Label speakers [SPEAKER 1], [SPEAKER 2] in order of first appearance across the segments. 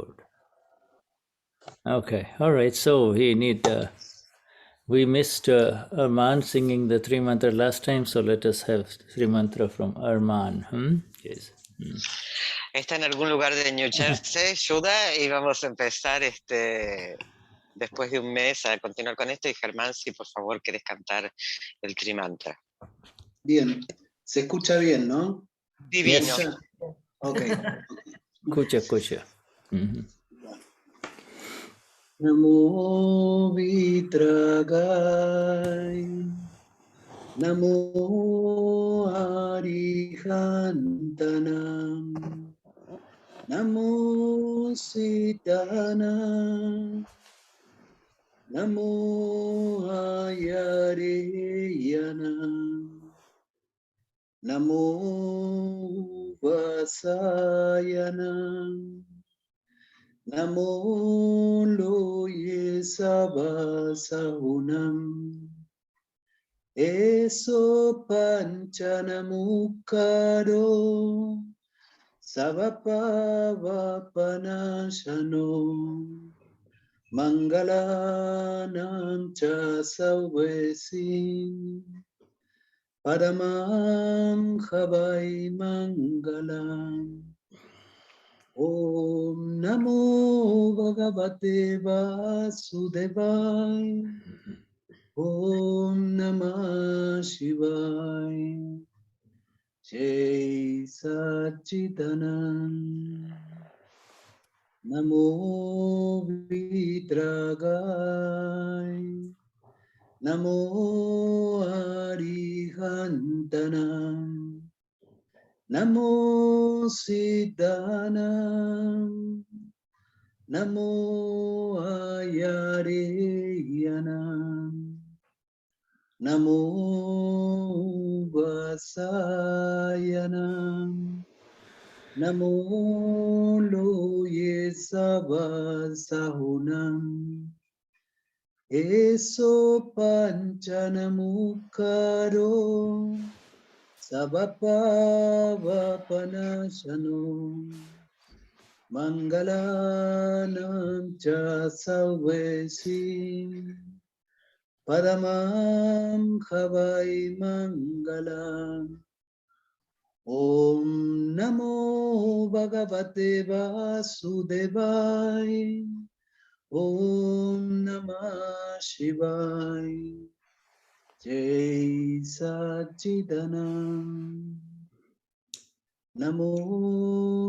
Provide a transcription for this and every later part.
[SPEAKER 1] good. Okay, all right. So we need. We missed Arman singing the three mantra last time, so let us have three mantra from Arman. Yes.
[SPEAKER 2] Está en algún lugar de New Jersey, Shuddha, y vamos a empezar después de un mes a continuar con esto. Y Germán, si por favor querés cantar el Trimantra.
[SPEAKER 3] Bien, se escucha bien, ¿no?
[SPEAKER 2] Divino.
[SPEAKER 1] Yes.
[SPEAKER 3] Ok.
[SPEAKER 1] Escucha.
[SPEAKER 3] Namo Vitragai, Namo Arihantanam, Namo Sitanam, Namo Ayareyanam, Namo Vasayanam, Namo Loye Sabasahunam, Eso Panchanamukaro, Savapavapanashano, Mangalanam Cha Sauvesim, Paramam Havai Mangalam. Om Namo Bhagavate Vasudevaya. Om Namah Shivaya. Jai Satchitanand. Namo Vitragaya. Namo Arihantanam. Namo Siddhanam, Namo Ayareyanam, Namo Vasayanam, Namo Loye Sabasahunam, Eso Panchanamukaro, Savapavapanashano, Mangalanam Cha Sauvesim, Paramam Havai Mangalam. Om Namo Bhagavate Vasudevaya. Om Namah Shivaya. Jai Satchitanand. Namo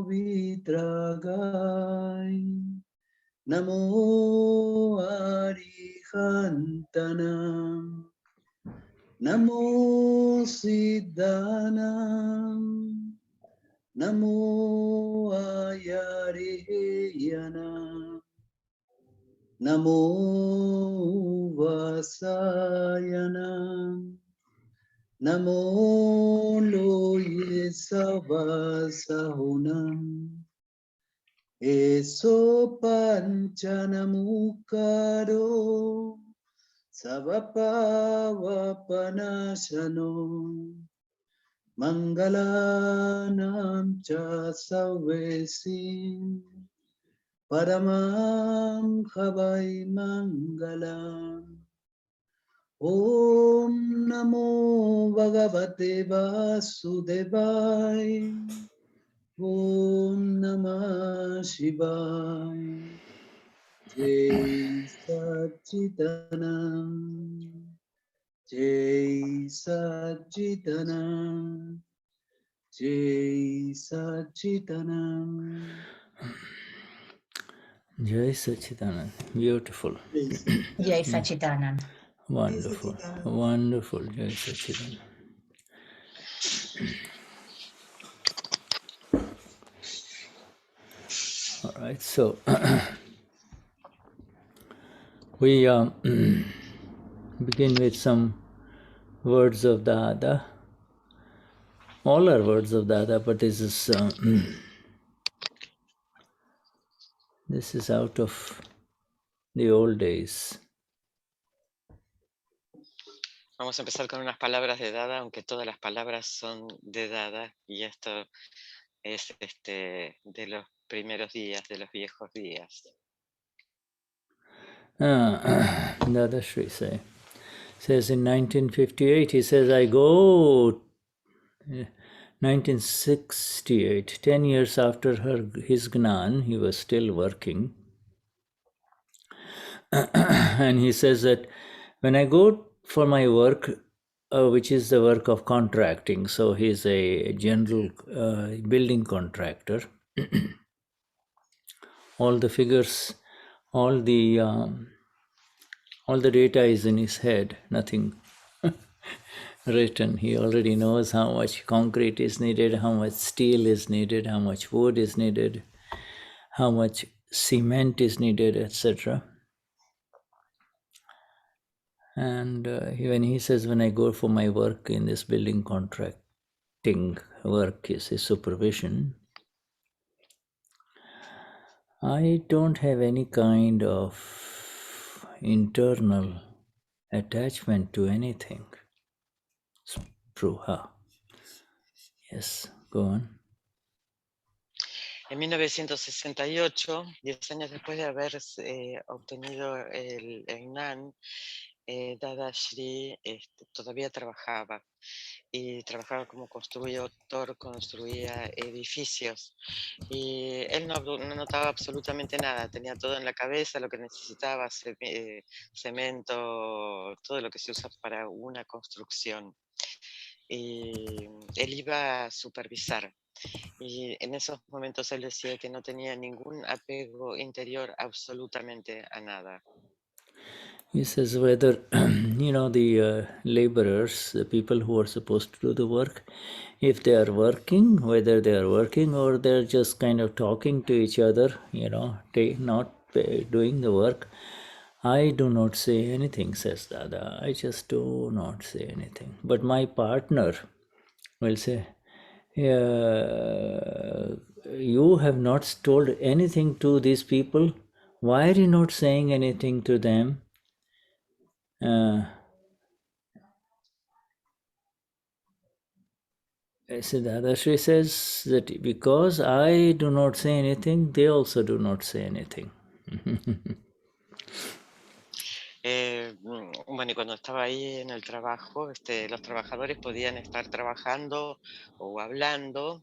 [SPEAKER 3] Vitragaya. Namo Arihantanam. Namo Siddhanam. Namo Ayareyanam. Namo Vasayanam. Namo Loye Sabasahunam. Eso Panchanamukaro, Savapavapanashano, Mangalanam Cha Sauvesim, Paramam Havai Mangalam. Om Namo Bhagavate Vasudevaya. Om Namah Shivaya. Jai Satchitanand. Jai Satchitanand. Jai Satchitanand.
[SPEAKER 1] Jai Satchitanand. Beautiful.
[SPEAKER 4] Jai Satchitanand.
[SPEAKER 1] Wonderful. Wonderful. Jai Satchitanand. All right, so we begin with some words of Dada. All are words of Dada, but this is out of the old days.
[SPEAKER 2] Vamos a empezar con unas palabras de Dada, aunque todas las palabras son de Dada, y esto es de los primeros días, de los viejos días.
[SPEAKER 1] Dadashri says in 1958, he says, I go 1968, 10 years after his Gnan, he was still working. And he says that when I go for my work, which is the work of contracting, so he's a general building contractor, all the figures, all the data is in his head, nothing written. He already knows how much concrete is needed, how much steel is needed, how much wood is needed, how much cement is needed, etc. And when he says, when I go for my work in this building contracting work, is a supervision, I don't have any kind of internal attachment to anything. Spruha. Yes, go on.
[SPEAKER 2] En 1968, 10 años después de haber obtenido el Gnan, Dadashri todavía trabajaba y trabajaba como constructor, construía edificios y él no notaba absolutamente nada, tenía todo en la cabeza, lo que necesitaba, cemento, todo lo que se usa para una construcción. Y él iba a supervisar. Y en esos momentos él decía que no tenía ningún apego interior absolutamente a nada.
[SPEAKER 1] He says whether, the laborers, the people who are supposed to do the work, if they are working, whether they are working or they're just kind of talking to each other, not doing the work, I do not say anything, says Dada. I just do not say anything. But my partner will say, you have not told anything to these people. Why are you not saying anything to them? Dadashri says that because I do not say anything, they also do not say anything.
[SPEAKER 2] Bueno, y cuando estaba ahí en el trabajo, los trabajadores podían estar trabajando o hablando,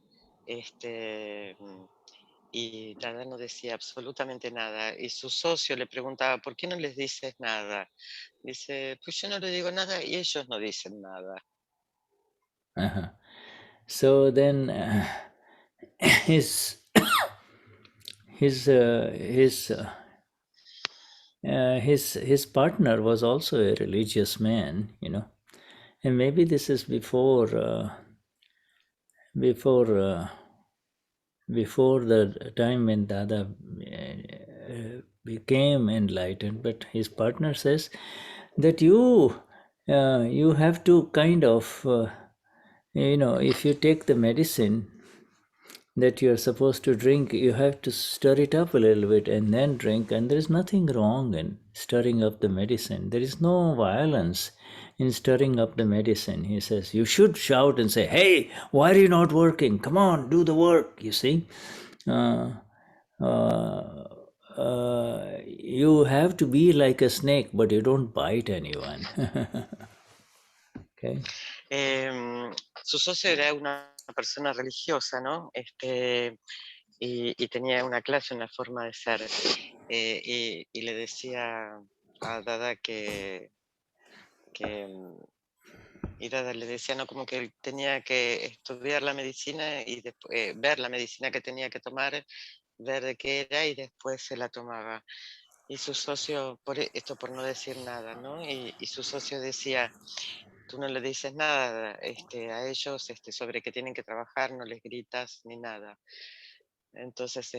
[SPEAKER 2] y Dada no decía absolutamente nada. Y su socio le preguntaba, ¿por qué no les dices nada? Dice, pues yo no le digo nada y ellos no dicen nada.
[SPEAKER 1] So then his partner was also a religious man, and maybe this is before the time when Dada became enlightened. But his partner says that you have to kind of if you take the medicine that you're supposed to drink, you have to stir it up a little bit and then drink. And there is nothing wrong in stirring up the medicine. There is no violence in stirring up the medicine. He says, you should shout and say, hey, why are you not working? Come on, do the work, you see. You have to be like a snake, but you don't bite anyone. Okay.
[SPEAKER 2] Su socio era una persona religiosa, ¿no? Y tenía una clase, una forma de ser. Y le decía a Dada y Dada le decía, ¿no? Como que él tenía que estudiar la medicina y después, ver la medicina que tenía que tomar, ver de qué era y después se la tomaba. Y su socio, esto por no decir nada, ¿no? Y su socio decía, tú no le dices nada a ellos sobre que tienen que trabajar, no les gritas ni nada. Entonces,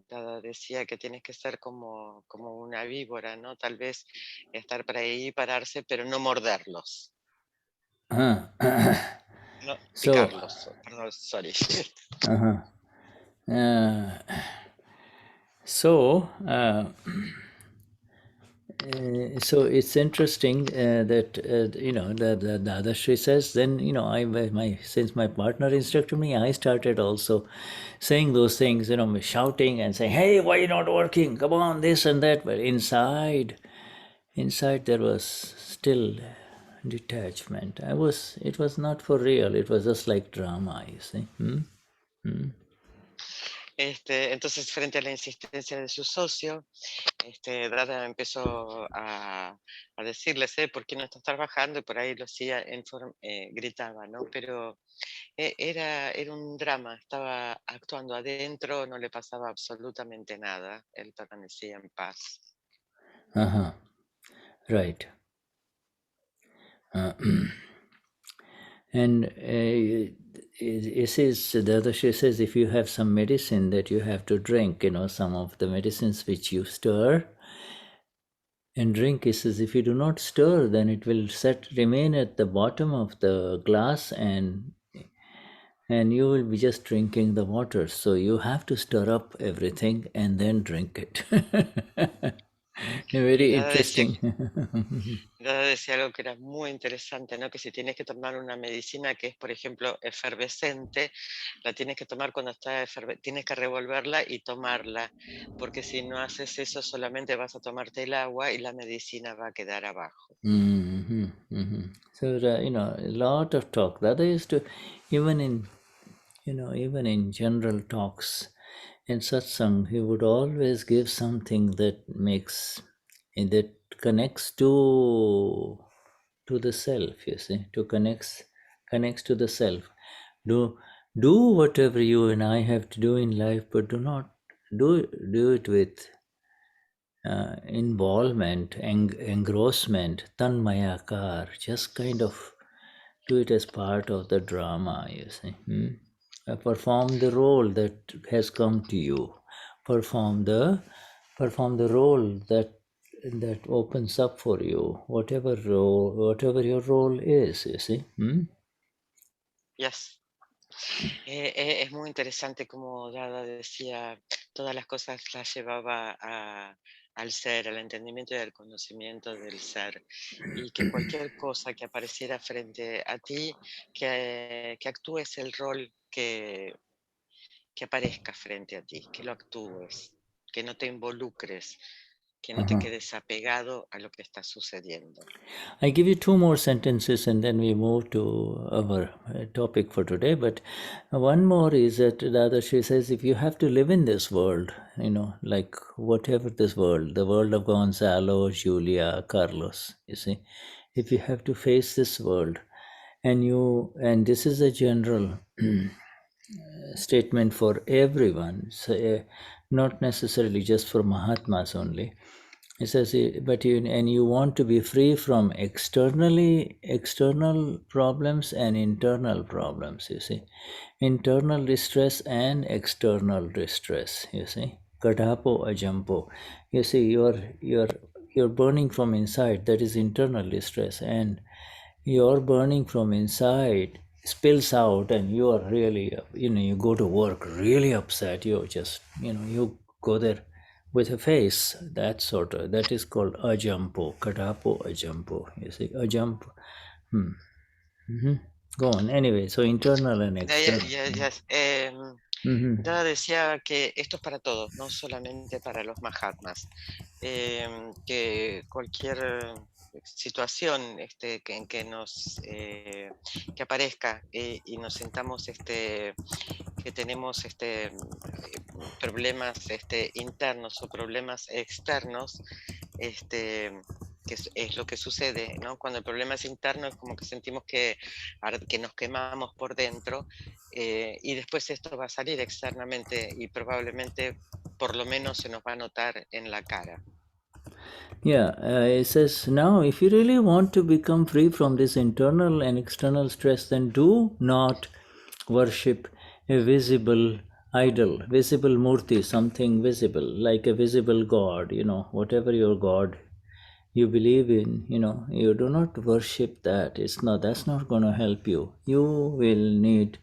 [SPEAKER 2] Dada decía que tienes que ser como una víbora, ¿no? Tal vez estar para ahí, pararse, pero no morderlos. No, picarlos, perdón, sorry.
[SPEAKER 1] So it's interesting that the Dadashri says. Then since my partner instructed me, I started also saying those things. Shouting and saying, "Hey, why you not working? Come on, this and that." But inside there was still detachment. It was not for real. It was just like drama. You see.
[SPEAKER 2] Entonces, frente a la insistencia de su socio, Dada empezó a decirles, ¿por qué no estás trabajando? Y por ahí lo hacía gritaba, ¿no? Pero era un drama, estaba actuando adentro, no le pasaba absolutamente nada, él permanecía en paz.
[SPEAKER 1] Right. And it says, Dadashri says, if you have some medicine that you have to drink, some of the medicines which you stir and drink, he says, if you do not stir, then it will remain at the bottom of the glass and you will be just drinking the water. So you have to stir up everything and then drink it. Very interesting.
[SPEAKER 2] Dada decía algo que era muy interesante, ¿no? Que si tienes que tomar una medicina que es, por ejemplo, efervescente, la tienes que tomar cuando está tienes que revolverla y tomarla, porque si no haces eso solamente vas a tomarte el agua y la medicina va a quedar abajo.
[SPEAKER 1] So a lot of talk. Dada used to, even in general talks in satsang, he would always give something that connects to the self. You see, connects to the self. Do whatever you and I have to do in life, but do not do it with involvement, engrossment, tanmayakar. Just kind of do it as part of the drama, you see. Perform the role that has come to you. Perform the role that opens up for you, whatever your role is, you see.
[SPEAKER 2] Yes. Es muy interesante como Dada decía, todas las cosas las llevaba al ser, al entendimiento y al conocimiento del ser, y que cualquier cosa que apareciera frente a ti, que actúes el rol que aparezca frente a ti, que lo actúes, que no te involucres, que no te quedes apegado a lo que está sucediendo.
[SPEAKER 1] I give you two more sentences and then we move to our topic for today. But one more is that Dadashri says, if you have to live in this world, like whatever this world, the world of Gonzalo, Julia, Carlos, you see, if you have to face this world, and this is a general statement for everyone, so, not necessarily just for Mahatmas only. It says, but you want to be free from external problems and internal problems. You see, internal distress and external distress. You see, kadapo ajampo. You see, you're burning from inside. That is internal distress, and your burning from inside spills out, and you are really, you go to work really upset. You just, you go there with a face, that is called ajampo, kadapo ajampo. You see, ajampo. Go on. Anyway, so internal and external.
[SPEAKER 2] Yes. Dada decía que esto es para todos, no solamente para los Mahatmas, que cualquier situación en que nos que aparezca y nos sintamos que tenemos problemas internos o problemas externos, que es lo que sucede, ¿no? Cuando el problema es interno es como que sentimos que nos quemamos por dentro, y después esto va a salir externamente y probablemente por lo menos se nos va a notar en la cara.
[SPEAKER 1] Yeah, it says, now if you really want to become free from this internal and external stress, then do not worship a visible idol, visible murti, something visible, like a visible god, whatever your god you believe in, you do not worship that. That's not going to help you. You will need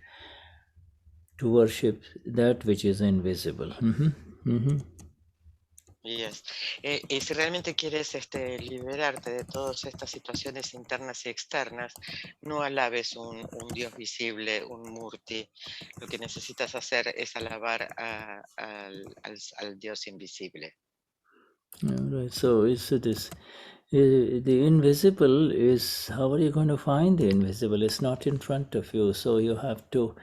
[SPEAKER 1] to worship that which is invisible.
[SPEAKER 2] Yes. Y si realmente quieres liberarte de todas estas situaciones internas y externas, no alabes un Dios visible, un Murti. Lo que necesitas hacer es alabar al Dios invisible.
[SPEAKER 1] Right. So it's this. The invisible is, how are you going to find the invisible? It's not in front of you, so you have to,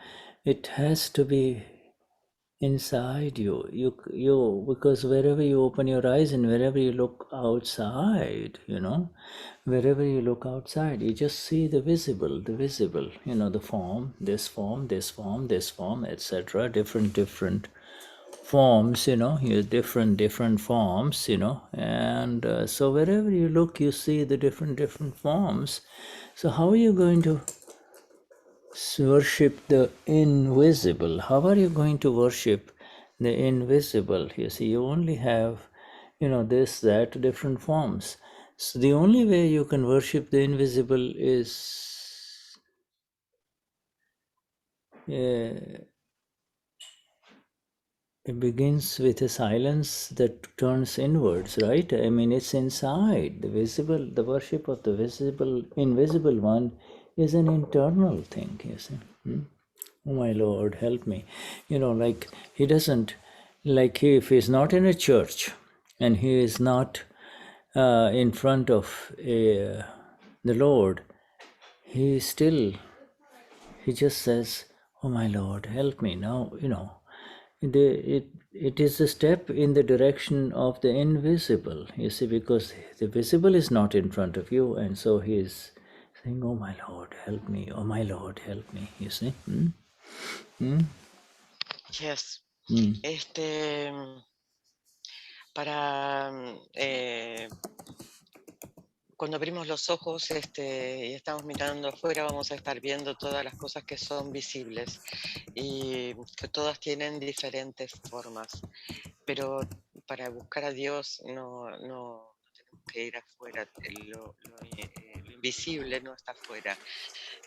[SPEAKER 1] it has to be inside you. Because wherever you open your eyes and wherever you look outside, wherever you look outside, you just see the visible, the form, this form, this form, this form, etc. Different forms, here different forms, and so wherever you look, you see the different forms. So how are you going to worship the invisible? How are you going to worship the invisible? You see, you only have, this, that, different forms. So the only way you can worship the invisible is it begins with a silence that turns inwards, right? I mean, it's inside. The worship of the invisible one is an internal thing, you see. Oh my Lord, help me. Like he doesn't, if he's not in a church and he is not in front of the Lord, he just says, oh my Lord, help me now, it is a step in the direction of the invisible, you see, because the visible is not in front of you, and so he is saying, oh my Lord, help me, oh my Lord, help me, you see.
[SPEAKER 2] Yes. Para cuando abrimos los ojos y estamos mirando afuera, vamos a estar viendo todas las cosas que son visibles y que todas tienen diferentes formas. Pero para buscar a Dios no tenemos que ir afuera. Lo invisible no está afuera.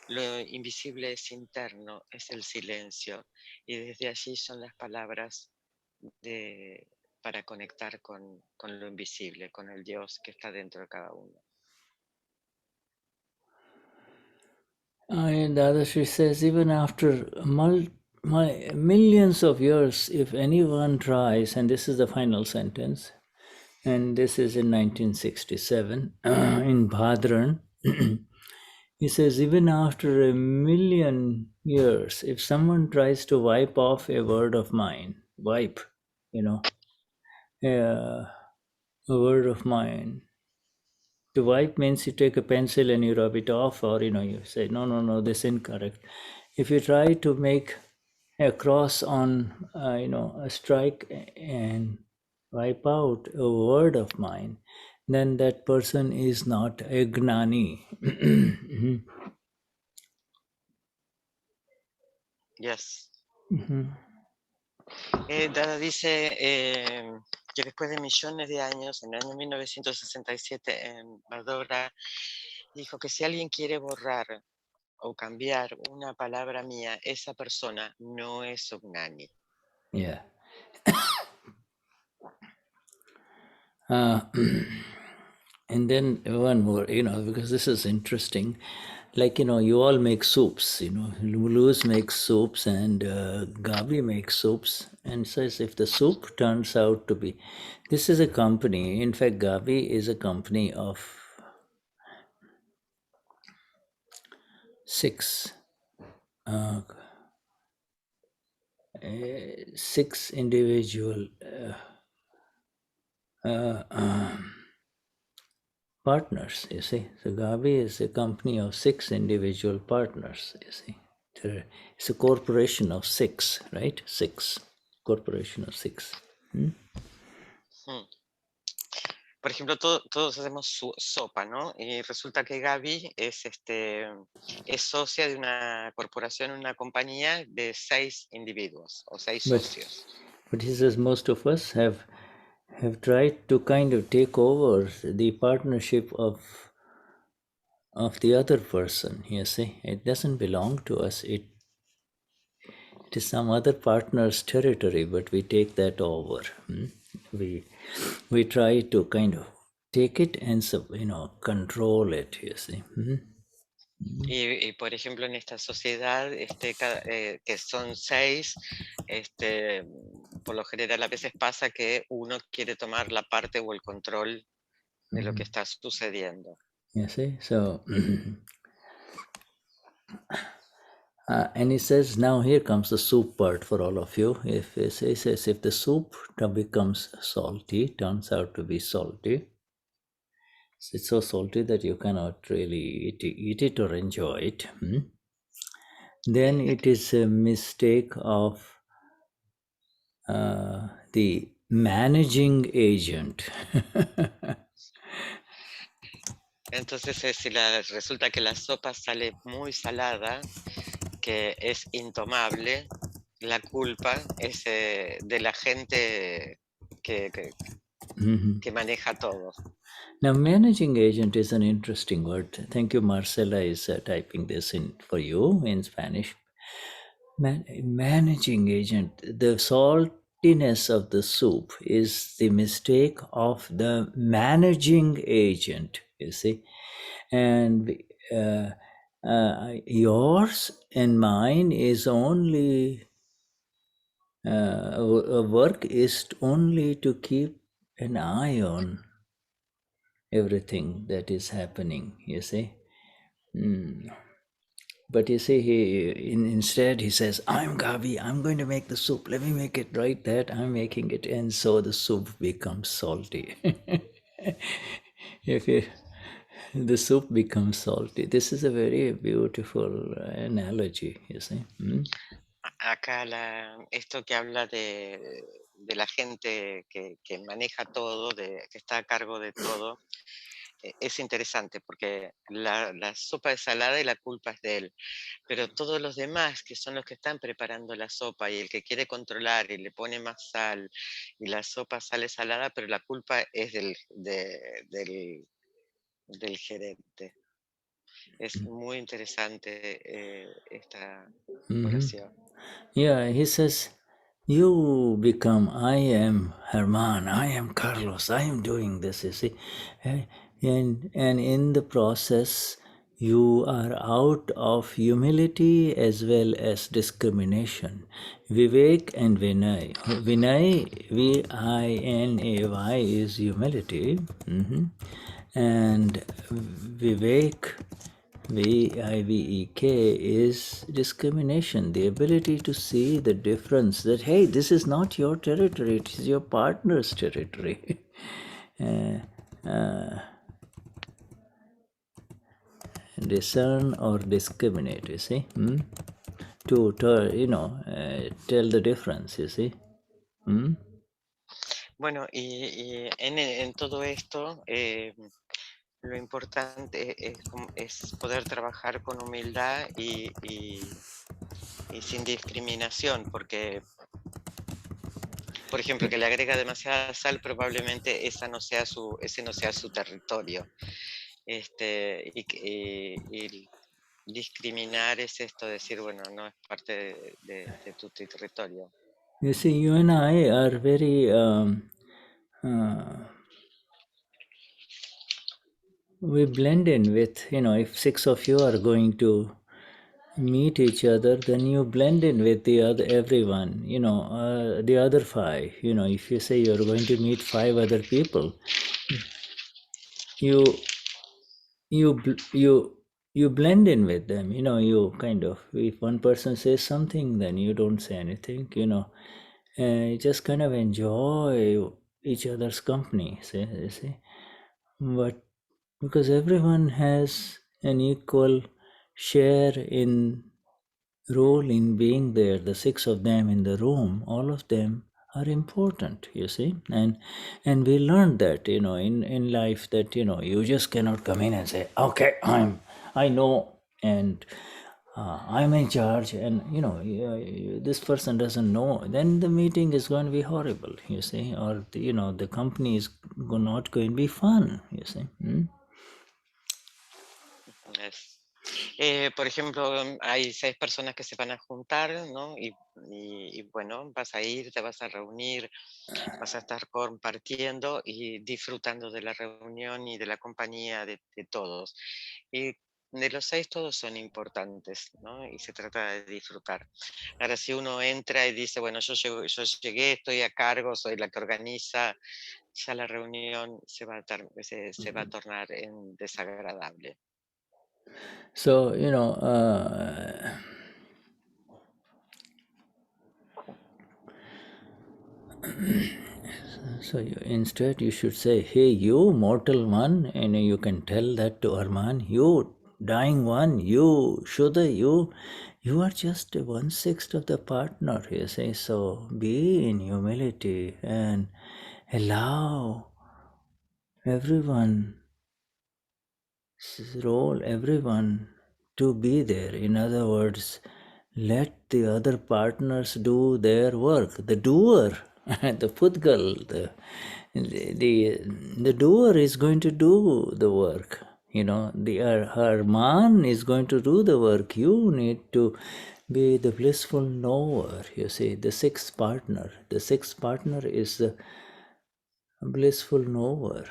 [SPEAKER 2] Lo invisible es interno, es el silencio. Y desde allí son las palabras para conectar con lo invisible, con el Dios que está dentro de cada uno.
[SPEAKER 1] And Dadashri says, even after millions of years, if anyone tries, and this is the final sentence, and this is in 1967 in Bhadran, he says, even after a million years, if someone tries to wipe off a word of mine, a word of mine. To wipe means you take a pencil and you rub it off, or you say, no, this is incorrect. If you try to make a cross on, a strike and wipe out a word of mine, then that person is not a Gnani.
[SPEAKER 2] Yes. Dada dice que después de millones de años, en el año 1967, en Bhadra, dijo que si alguien quiere borrar o cambiar una palabra mía, esa persona no es un Gnani.
[SPEAKER 1] Yeah. And then one more, because this is interesting. Like, you all make soups, Luz makes soups and Gabi makes soups. And says if the soup turns out to be, this is a company, in fact, Gabi is a company of 6 individual partners, you see. So Gavi is a company of 6 individual partners, you see. It's a corporation of 6, right? 6. Corporation of 6.
[SPEAKER 2] Por ejemplo, todos hacemos sopa, ¿no? Y resulta que Gaby es socia de una corporación, una compañía de 6 individuos o 6 socios.
[SPEAKER 1] But he says most of us have tried to kind of take over the partnership of the other person, you see. It doesn't belong to us. It is some other partner's territory, but we take that over. we try to kind of take it and control it, you see.
[SPEAKER 2] Y por ejemplo, en esta sociedad, que son 6, por lo general a veces pasa que uno quiere tomar la parte o el control de lo que está sucediendo.
[SPEAKER 1] You see, so and he says, now here comes the soup part for all of you. If he says, if the soup becomes salty, turns out to be salty, it's so salty that you cannot really eat it or enjoy it, then it is a mistake of the managing agent.
[SPEAKER 2] Entonces, si resulta que la sopa sale muy salada, que es intomable, la culpa es de la gente que maneja todo.
[SPEAKER 1] Now, managing agent is an interesting word. Thank you, Marcella is typing this in for you in Spanish. Managing agent, the saltiness of the soup is the mistake of the managing agent, you see. And yours and mine is only, work is only to keep an eye on everything that is happening, you see. But you see, instead he says, I'm Gavi, I'm going to make the soup. Let me make it right that I'm making it. And so the soup becomes salty. The soup becomes salty. This is a very beautiful analogy, you see.
[SPEAKER 2] Acá esto que habla de la gente que maneja todo, que está a cargo de todo, es interesante porque la sopa es salada y la culpa es de él, pero todos los demás que son los que están preparando la sopa y el que quiere controlar y le pone más sal y la sopa sale salada, pero la culpa es del gerente. Es muy interesante esta oración.
[SPEAKER 1] Yeah, he says, you become, I am Herman, I am Carlos, I am doing this, you see. And in the process, you are out of humility as well as discrimination. Vivek and Vinay. Vinay, Vinay, is humility. And Vivek, Vivek, is discrimination, the ability to see the difference that, hey, this is not your territory, it is your partner's territory. Discern or discriminate, you see, to tell the difference, you see.
[SPEAKER 2] Bueno, y en todo esto, lo importante es poder trabajar con humildad y sin discriminación, porque, por ejemplo, que le agrega demasiada sal, probablemente ese no sea su territorio. Y discriminar es esto, decir, bueno, no es parte de tu territorio.
[SPEAKER 1] You see, you and I are very we blend in with, if 6 of you are going to meet each other, then you blend in with the other everyone, the other 5. If you say you're going to meet 5 other people, you blend in with them, you kind of, if one person says something, then you don't say anything, you just kind of enjoy each other's company, you see. But because everyone has an equal share in role in being there, the 6 of them in the room, all of them are important, you see. And we learned that, in life, that, you just cannot come in and say, okay, I know, and I'm in charge, and this person doesn't know, then the meeting is going to be horrible, you see, or the company is not going to be fun, you see.
[SPEAKER 2] Yes. Por ejemplo, hay 6 personas que se van a juntar, ¿no? Y bueno, vas a ir, te vas a reunir, vas a estar compartiendo y disfrutando de la reunión y de la compañía de todos. Y de los 6 todos son importantes, ¿no? Y se trata de disfrutar. Ahora, si uno entra y dice, bueno, yo llegué, estoy a cargo, soy la que organiza, ya la reunión se va a tornar en desagradable.
[SPEAKER 1] So, so instead you should say, hey, you mortal one, and you can tell that to Arman, you dying one, you Shuddha, you are just 1/6 of the partner, you say. So be in humility and allow everyone everyone to be there. In other words, let the other partners do their work. The doer, the Pudgal, the doer is going to do the work. The Harman is going to do the work. You need to be the blissful knower. You see, the sixth partner. The sixth partner is the blissful knower.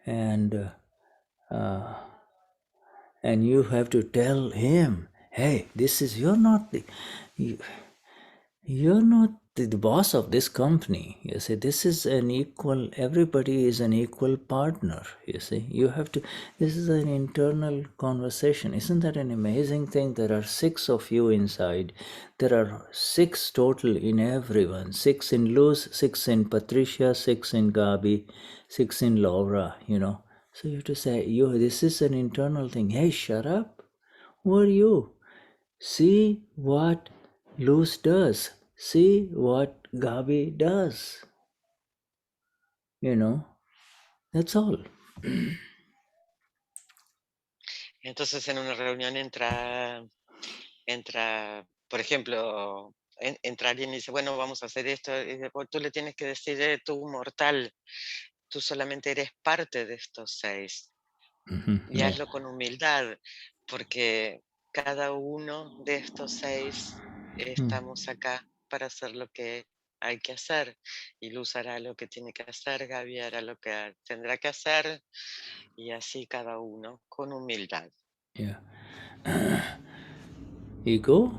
[SPEAKER 1] And and you have to tell him, hey, you're not the boss of this company. You see, this is an equal, everybody is an equal partner. You see, this is an internal conversation. Isn't that an amazing thing? There are 6 of you inside. There are 6 total in everyone. 6 in Luz, 6 in Patricia, 6 in Gabi, 6 in Laura, So you have to say, this is an internal thing. Hey, shut up. Who are you? See what Luz does. See what Gabi does. That's all.
[SPEAKER 2] Entonces, en una reunión entra, por ejemplo, entra alguien y dice, bueno, vamos a hacer esto, y después tú le tienes que decir, tú mortal, tú solamente eres parte de estos 6, y
[SPEAKER 1] Yeah.
[SPEAKER 2] hazlo con humildad, porque cada uno de estos 6 estamos acá para hacer lo que hay que hacer, y Luz hará lo que tiene que hacer, Gaby hará lo que tendrá que hacer, y así cada uno, con humildad.
[SPEAKER 1] Yeah. Ego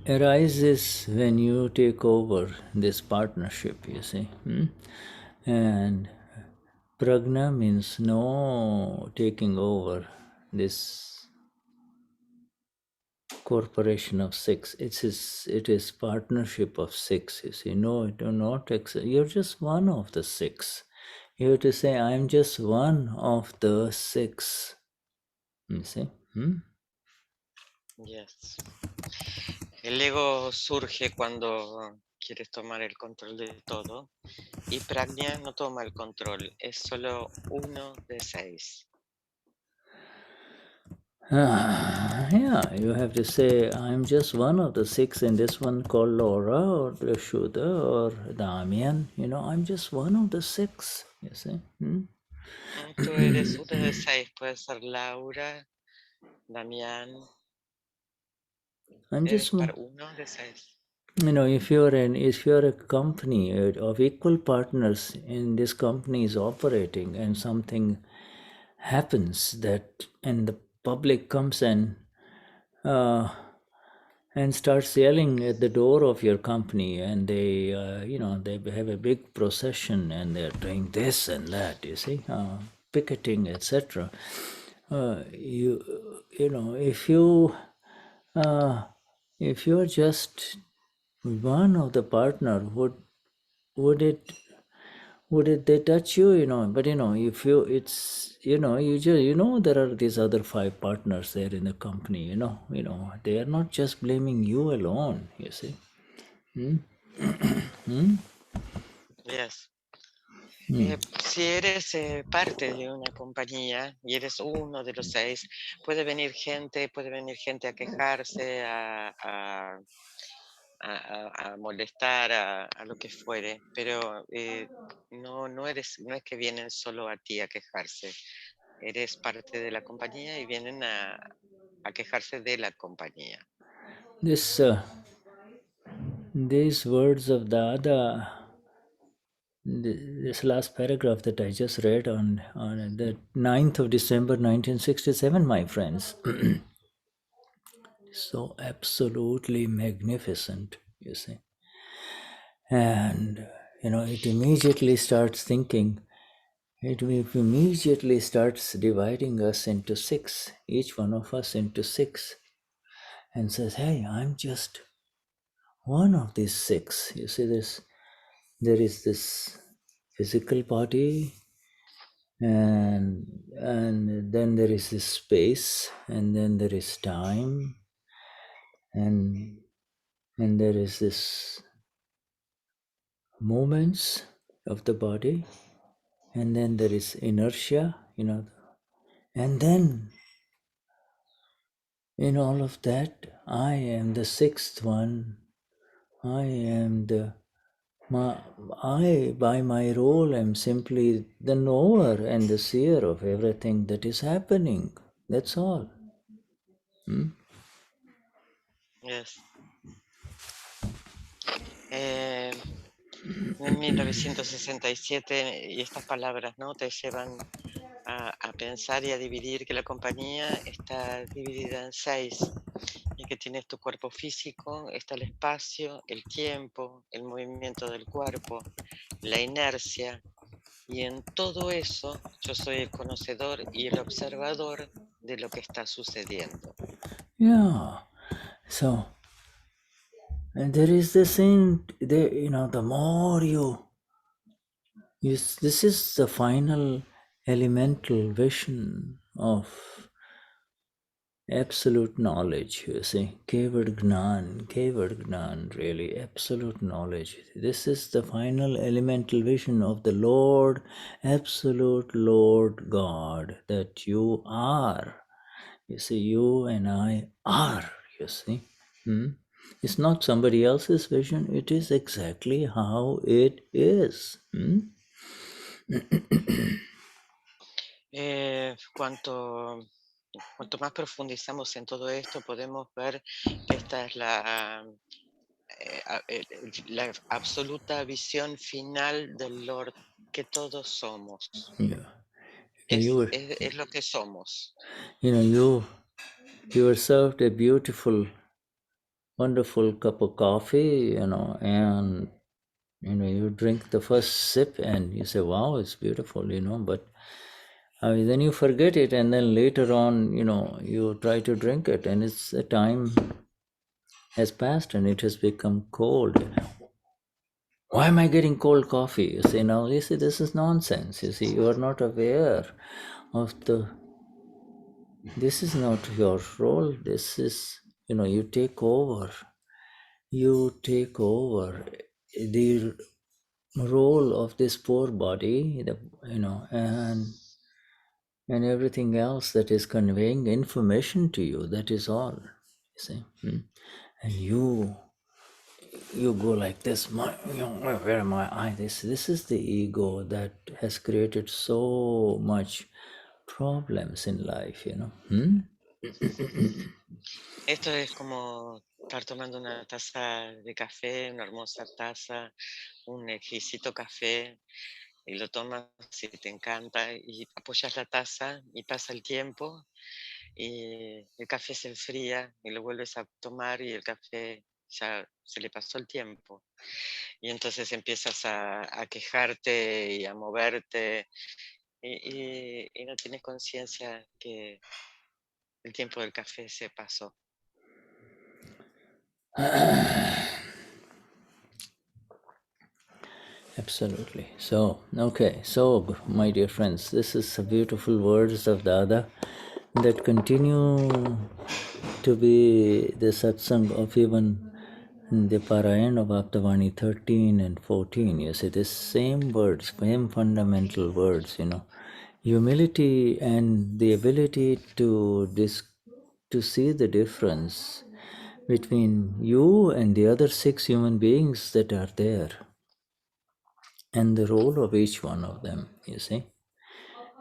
[SPEAKER 1] arises when you take over this partnership, you see. And prajna means no taking over this corporation of 6. It is partnership of 6. You see, no, do not accept. You're just one of the 6. You have to say, I'm just one of the 6. You see?
[SPEAKER 2] Yes. El ego surge cuando quieres tomar el control de todo y prajna no toma el control, es solo uno de 6.
[SPEAKER 1] Yeah, you have to say, I'm just one of the 6 in this one called Laura or Vishuddha or Damian. I'm just one of the 6. You see?
[SPEAKER 2] Tú eres uno de 6, puede ser Laura, Damián,
[SPEAKER 1] I'm
[SPEAKER 2] eres
[SPEAKER 1] just one.
[SPEAKER 2] uno de 6.
[SPEAKER 1] If you're a company of equal partners and this company is operating and something happens and the public comes and starts yelling at the door of your company, and they have a big procession and they're doing this and that, you see, picketing, etc. If you're just one of the partner, would it they touch you? But if there are these other 5 partners there in the company. They are not just blaming you alone. You see.
[SPEAKER 2] Yes. Si eres parte de una compañía y eres uno de los 6, puede venir gente a quejarse, a molestar, a lo que fuere, pero no es que vienen solo a ti a quejarse. eres parte de la compañía y vienen a quejarse de la compañía.
[SPEAKER 1] These words of Dada, this last paragraph that I just read on the 9th of December 1967, my friends, so absolutely magnificent, you see. And, it immediately starts thinking, it immediately starts dividing us into six, each one of us into six, and says, hey, I'm just one of these six. You see this, there is this physical body, and then there is this space, and then there is time, and there is this movements of the body, and then there is inertia, and then in all of that, I am the sixth one. I am I, by my role, am simply the knower and the seer of everything that is happening. That's all.
[SPEAKER 2] Yes. En 1967, y estas palabras, ¿no?, te llevan a pensar y a dividir que la compañía está dividida en 6 y que tienes tu cuerpo físico, está el espacio, el tiempo, el movimiento del cuerpo, la inercia, y en todo eso yo soy el conocedor y el observador de lo que está sucediendo.
[SPEAKER 1] Yeah. So, and there is this thing, the more this is the final elemental vision of absolute knowledge, you see. Kevad Gnan, really, absolute knowledge. This is the final elemental vision of the Lord, absolute Lord God, that you are. You see, you and I are, you see. It's not somebody else's vision, it is exactly how it is.
[SPEAKER 2] Cuanto más profundizamos en todo esto, podemos ver que esta es la absoluta visión final del Lord, que todos somos.
[SPEAKER 1] Yeah.
[SPEAKER 2] Es lo que somos.
[SPEAKER 1] You were served a beautiful, wonderful cup of coffee, and you drink the first sip and you say, wow, it's beautiful, but then you forget it, and then later on, you try to drink it, and it's the time has passed and it has become cold. Why am I getting cold coffee? You see, now you see, this is nonsense. You see, you are not aware of this is not your role. This is, you take over. You take over the role of this poor body, and everything else that is conveying information to you. That is all. You see, and you go like this. Where am I? This is the ego that has created so much problems in life.
[SPEAKER 2] Esto es como estar tomando una taza de café, una hermosa taza, un exquisito café, y lo tomas y te encanta, y apoyas la taza y pasa el tiempo, y el café se enfría, y lo vuelves a tomar y el café ya se le pasó el tiempo. Y entonces empiezas a quejarte y a moverte, y no tienes conciencia que el tiempo del café se pasó.
[SPEAKER 1] Absolutely. So, okay. So, my dear friends, this is the beautiful words of Dada that continue to be the satsang of even the Parayana of Aptavani 13 and 14. You see, the same words, same fundamental words, humility and the ability to see the difference between you and the other 6 human beings that are there, and the role of each one of them, you see.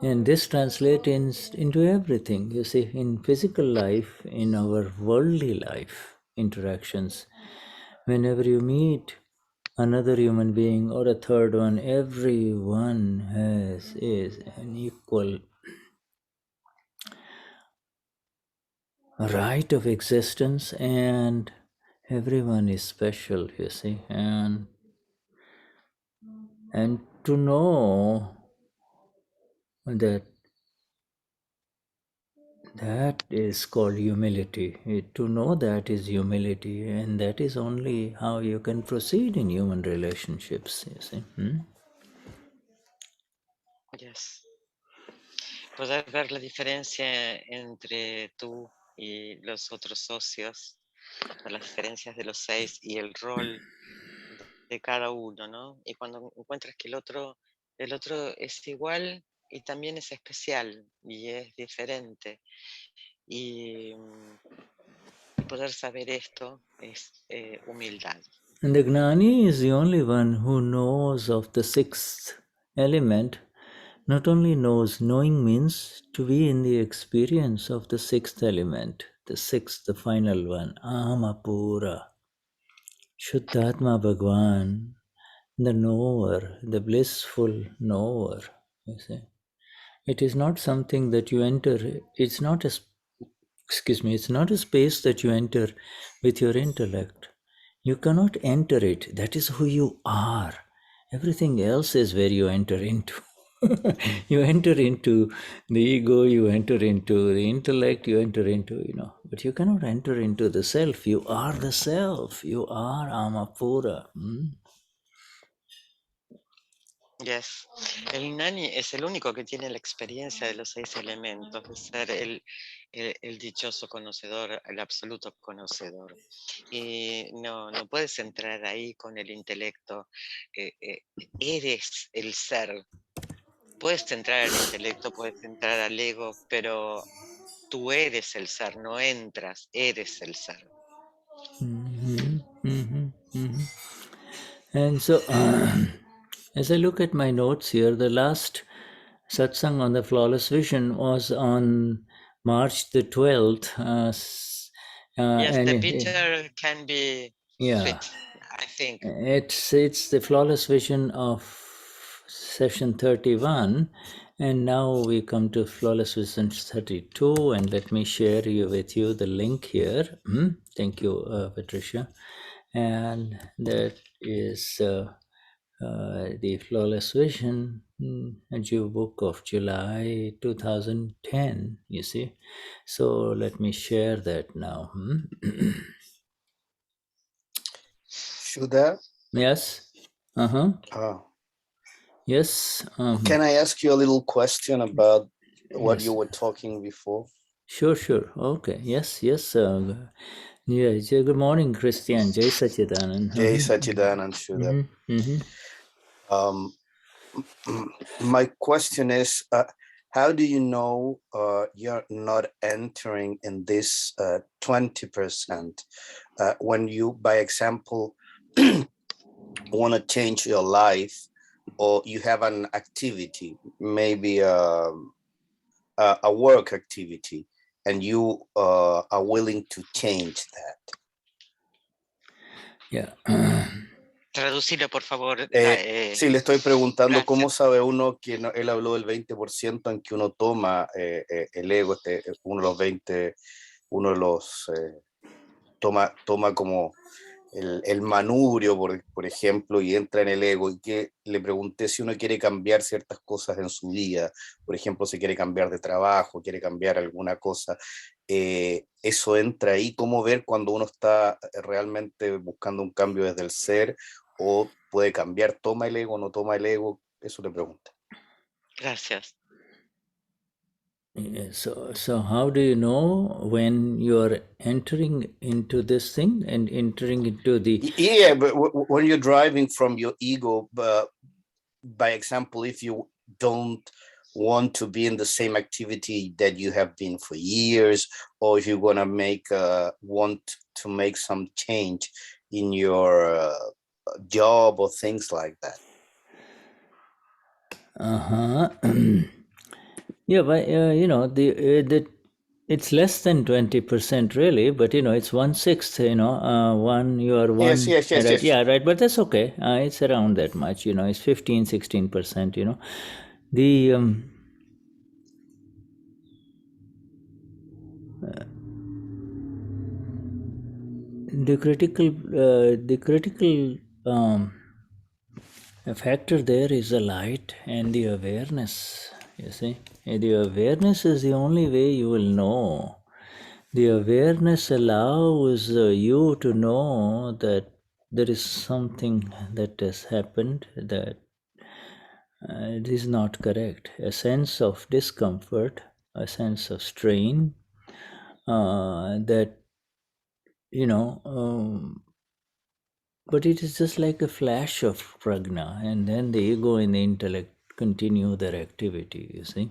[SPEAKER 1] And this translates into everything. You see, in physical life, in our worldly life interactions, whenever you meet another human being or a third one, everyone is an equal right of existence, and everyone is special, you see. And to know that is called humility. To know that is humility, and that is only how you can proceed in human relationships, you see.
[SPEAKER 2] Yes. Poder ver la diferencia entre tú y los otros socios, ver las diferencias de los 6 y el rol de cada uno, ¿no? Y cuando encuentras que el otro es igual y también es especial y es diferente. Y poder saber esto es humildad.
[SPEAKER 1] And the Gnani is the only one who knows of the sixth element. Not only knows, knowing means to be in the experience of the sixth element, the sixth, the final one, Amapura, Shuddhatma Bhagwan, the knower, the blissful knower. You see, it is not something that you enter. It's not it's not a space that you enter with your intellect. You cannot enter it. That is who you are. Everything else is where you enter into. You enter into the ego, you enter into the intellect, you enter into, but you cannot enter into the self. You are the self. You are Amapura.
[SPEAKER 2] Yes. El Gnani es el único que tiene la experiencia de los 6 elementos, de ser el dichoso conocedor, el absoluto conocedor. Y no puedes entrar ahí con el intelecto. Eres el ser. Puedes entrar al intelecto, puedes entrar al ego, pero tú eres el ser, no entras, eres el ser.
[SPEAKER 1] And so, as I look at my notes here, the last satsang on the flawless vision was on March the 12th.
[SPEAKER 2] Yes,
[SPEAKER 1] And
[SPEAKER 2] the picture can be
[SPEAKER 1] yeah,
[SPEAKER 2] switched, I think.
[SPEAKER 1] it's the flawless vision of session 31, and now we come to flawless vision 32. And let me share with you the link here. Thank you, Patricia. And that is the flawless vision, a Jew book of July 2010, you see. So let me share that now.
[SPEAKER 5] Shuddha?
[SPEAKER 1] Yes. Yes.
[SPEAKER 5] Can I ask you a little question about what
[SPEAKER 1] Yes.
[SPEAKER 5] you were talking before?
[SPEAKER 1] Sure. Okay. Yes. Yeah. Good morning, Christian. Jai Sachidanand.
[SPEAKER 5] Jai Sachidanand, Shuddha. My question is, how do you know you're not entering in this 20% when you, by example, want to change your life, or you have an activity, maybe a work activity, and you are willing to change that?
[SPEAKER 1] Yeah.
[SPEAKER 2] Traducilo, por favor.
[SPEAKER 5] Sí, le estoy preguntando
[SPEAKER 2] gracias.
[SPEAKER 5] cómo sabe uno que él habló del 20% en que uno toma el ego, uno de los toma como el manubrio, por ejemplo, y entra en el ego, y que le pregunté si uno quiere cambiar ciertas cosas en su vida, por ejemplo, si quiere cambiar de trabajo, quiere cambiar alguna cosa, eso entra ahí. ¿Cómo ver cuando uno está realmente buscando un cambio desde el ser, o puede cambiar, toma el ego, no toma el ego? Eso le pregunto.
[SPEAKER 2] Gracias.
[SPEAKER 1] So how do you know when you're entering into this thing and entering into the...
[SPEAKER 5] Yeah, but when you're driving from your ego, by example, if you don't want to be in the same activity that you have been for years, or if you're going to want to make some change in your job or things like that.
[SPEAKER 1] Yeah, but it's less than 20% really, but it's 1/6. One you are
[SPEAKER 5] Yes,
[SPEAKER 1] one.
[SPEAKER 5] yes, yes,
[SPEAKER 1] Right?
[SPEAKER 5] yes.
[SPEAKER 1] Yeah, right. But that's okay. It's around that much. It's 15-16%. The critical factor there is the light and the awareness. You see, the awareness is the only way you will know. The awareness allows you to know that there is something that has happened that it is not correct. A sense of discomfort, a sense of strain, that, but it is just like a flash of prajna, and then the ego and the intellect continue their activity, you see.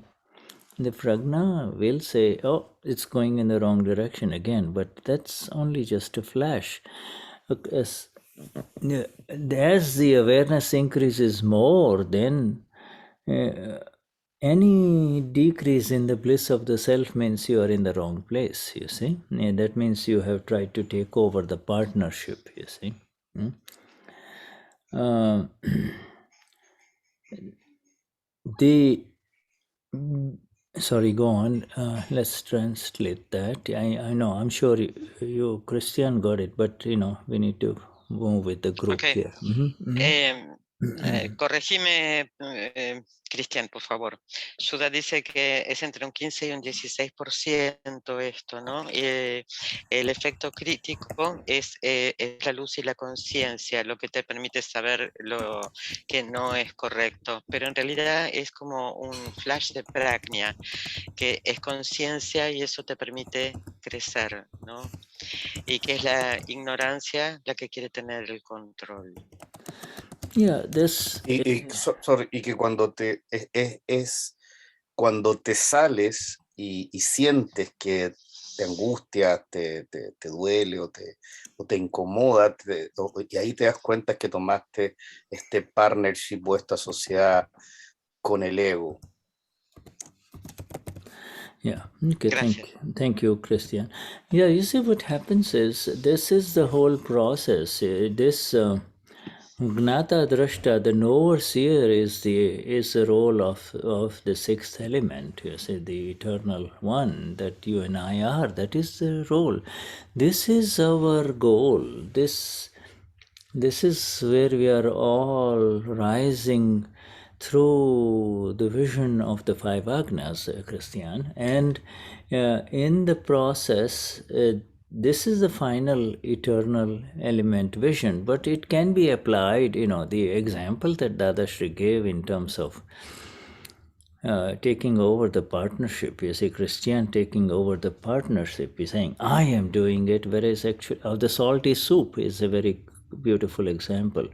[SPEAKER 1] The prajna will say, oh, it's going in the wrong direction again, but that's only just a flash. As, as the awareness increases more, then any decrease in the bliss of the self means you are in the wrong place, you see. That means you have tried to take over the partnership, you see. Uh, the Sorry, go on. Let's translate that. I know, I'm sure you Christian got it, but we need to move with the group
[SPEAKER 2] Ok.
[SPEAKER 1] here.
[SPEAKER 2] Corregime, Cristian, por favor. Shuddha dice que es entre un 15 y un 16% esto, ¿no? El efecto crítico es la luz y la conciencia, lo que te permite saber lo que no es correcto, pero en realidad es como un flash de prajna, que es conciencia y eso te permite crecer, ¿no? Y que es la ignorancia la que quiere tener el control.
[SPEAKER 1] Yeah, this.
[SPEAKER 5] Sorry, y que cuando es cuando te sales y sientes que te angustia, te duele o te incomoda, y ahí te das cuenta que tomaste este partnership o esta sociedad con el ego.
[SPEAKER 1] Yeah, okay, thank you, Christian. Yeah, you see what happens is, this is the whole process. This Gnata Drashta, the knower seer, is the role of the sixth element, you see, the eternal one that you and I are. That is the role. This is our goal. This is where we are all rising through the vision of the five agnas, Christian. And in the process, this is the final eternal element vision, but it can be applied, the example that Dadashri gave in terms of taking over the partnership. You see, Christian taking over the partnership. He's saying, I am doing it, whereas actually, the salty soup is a very beautiful example.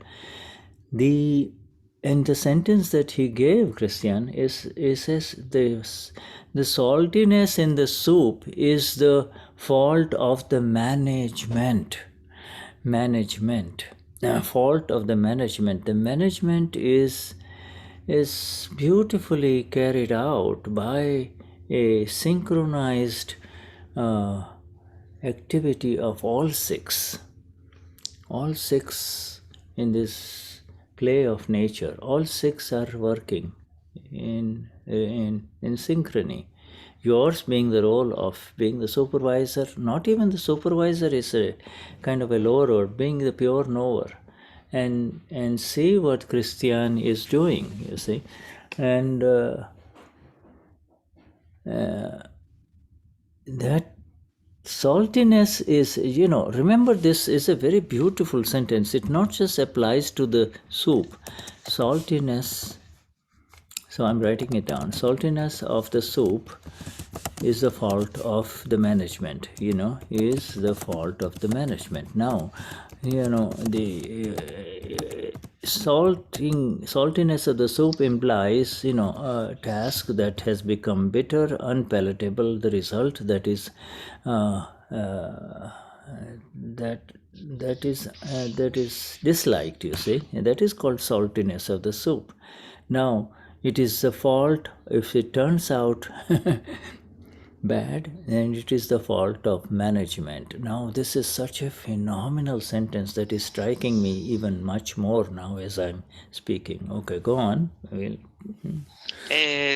[SPEAKER 1] And the sentence that he gave, Christian, is the saltiness in the soup is the fault of the management. Fault of the management. The management is beautifully carried out by a synchronized activity of all six in this play of nature. All six are working in synchrony. Yours being the role of being the supervisor. Not even the supervisor is a kind of a lower role, being the pure knower, and see what Christian is doing, you see. And that saltiness is, remember, this is a very beautiful sentence. It not just applies to the soup. Saltiness, so I'm writing it down. Saltiness of the soup is the fault of the management, is the fault of the management. Now, the saltiness of the soup implies, a task that has become bitter, unpalatable. The result that is that is disliked, you see. That is called saltiness of the soup. Now, it is the fault, if it turns out bad, then it is the fault of management. Now, this is such a phenomenal sentence that is striking me even much more now as I'm speaking. Okay, go on.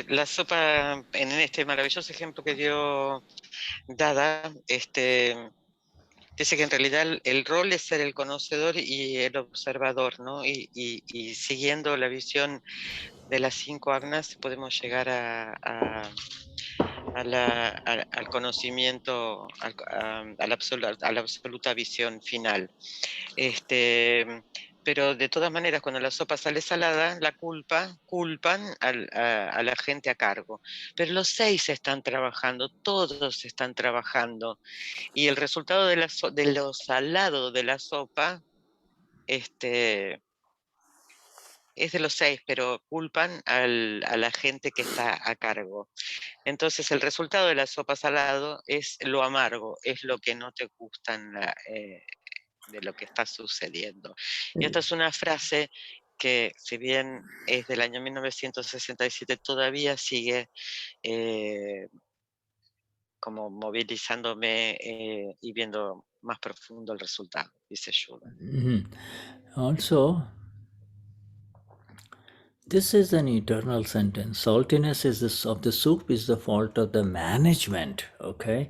[SPEAKER 2] La sopa, en este maravilloso ejemplo que dio Dada, dice que en realidad el rol es ser el conocedor y el observador, ¿no? Y siguiendo la visión de las 5 agnas podemos llegar al conocimiento, a la absoluta visión final. Pero de todas maneras, cuando la sopa sale salada, culpan a la gente a cargo. Pero los 6 están trabajando, todos están trabajando. Y el resultado de lo salado de la sopa es de los 6, pero culpan a la gente que está a cargo. Entonces el resultado de la sopa salado es lo amargo, es lo que no te gusta de lo que está sucediendo. Y esta es una frase que, si bien es del año 1967, todavía sigue como movilizándome y viendo más profundo el resultado, dice Shuddha.
[SPEAKER 1] Also, this is an eternal sentence. Saltiness of the soup is the fault of the management, okay?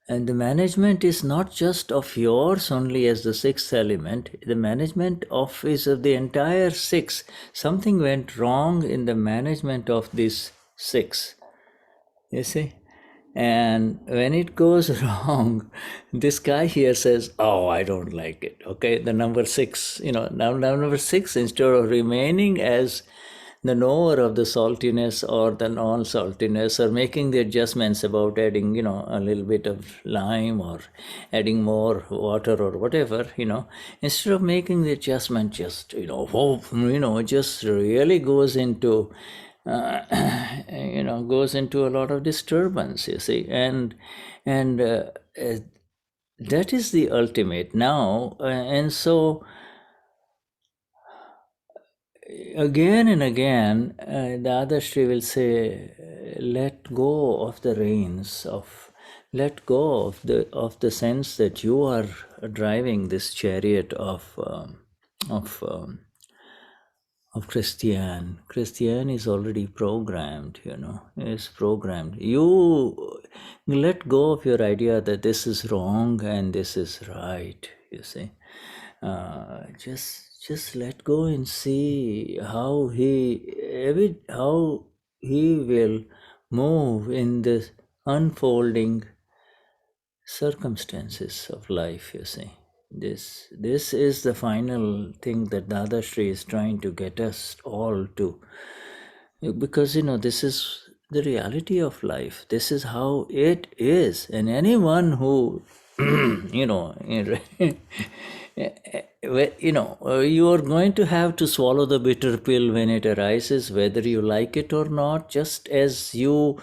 [SPEAKER 1] And the management is not just of yours only as the 6th element. The management is of the entire 6. Something went wrong in the management of these 6. You see? And when it goes wrong, this guy here says, oh, I don't like it. Okay, the number 6, now number 6, instead of remaining as the knower of the saltiness or the non-saltiness, or making the adjustments about adding, a little bit of lime or adding more water or whatever, instead of making the adjustment, just, just really goes into goes into a lot of disturbance, you see, and that is the ultimate now. And so again and again, the Dadashri will say, let go of the reins, let go of the sense that you are driving this chariot of Christian. Christian is already programmed, is programmed. You let go of your idea that this is wrong and this is right, you see. Just let go and see how he will move in the unfolding circumstances of life, you see. This is the final thing that Dadashri is trying to get us all to, because this is the reality of life. This is how it is, and anyone who you are going to have to swallow the bitter pill when it arises, whether you like it or not, just as you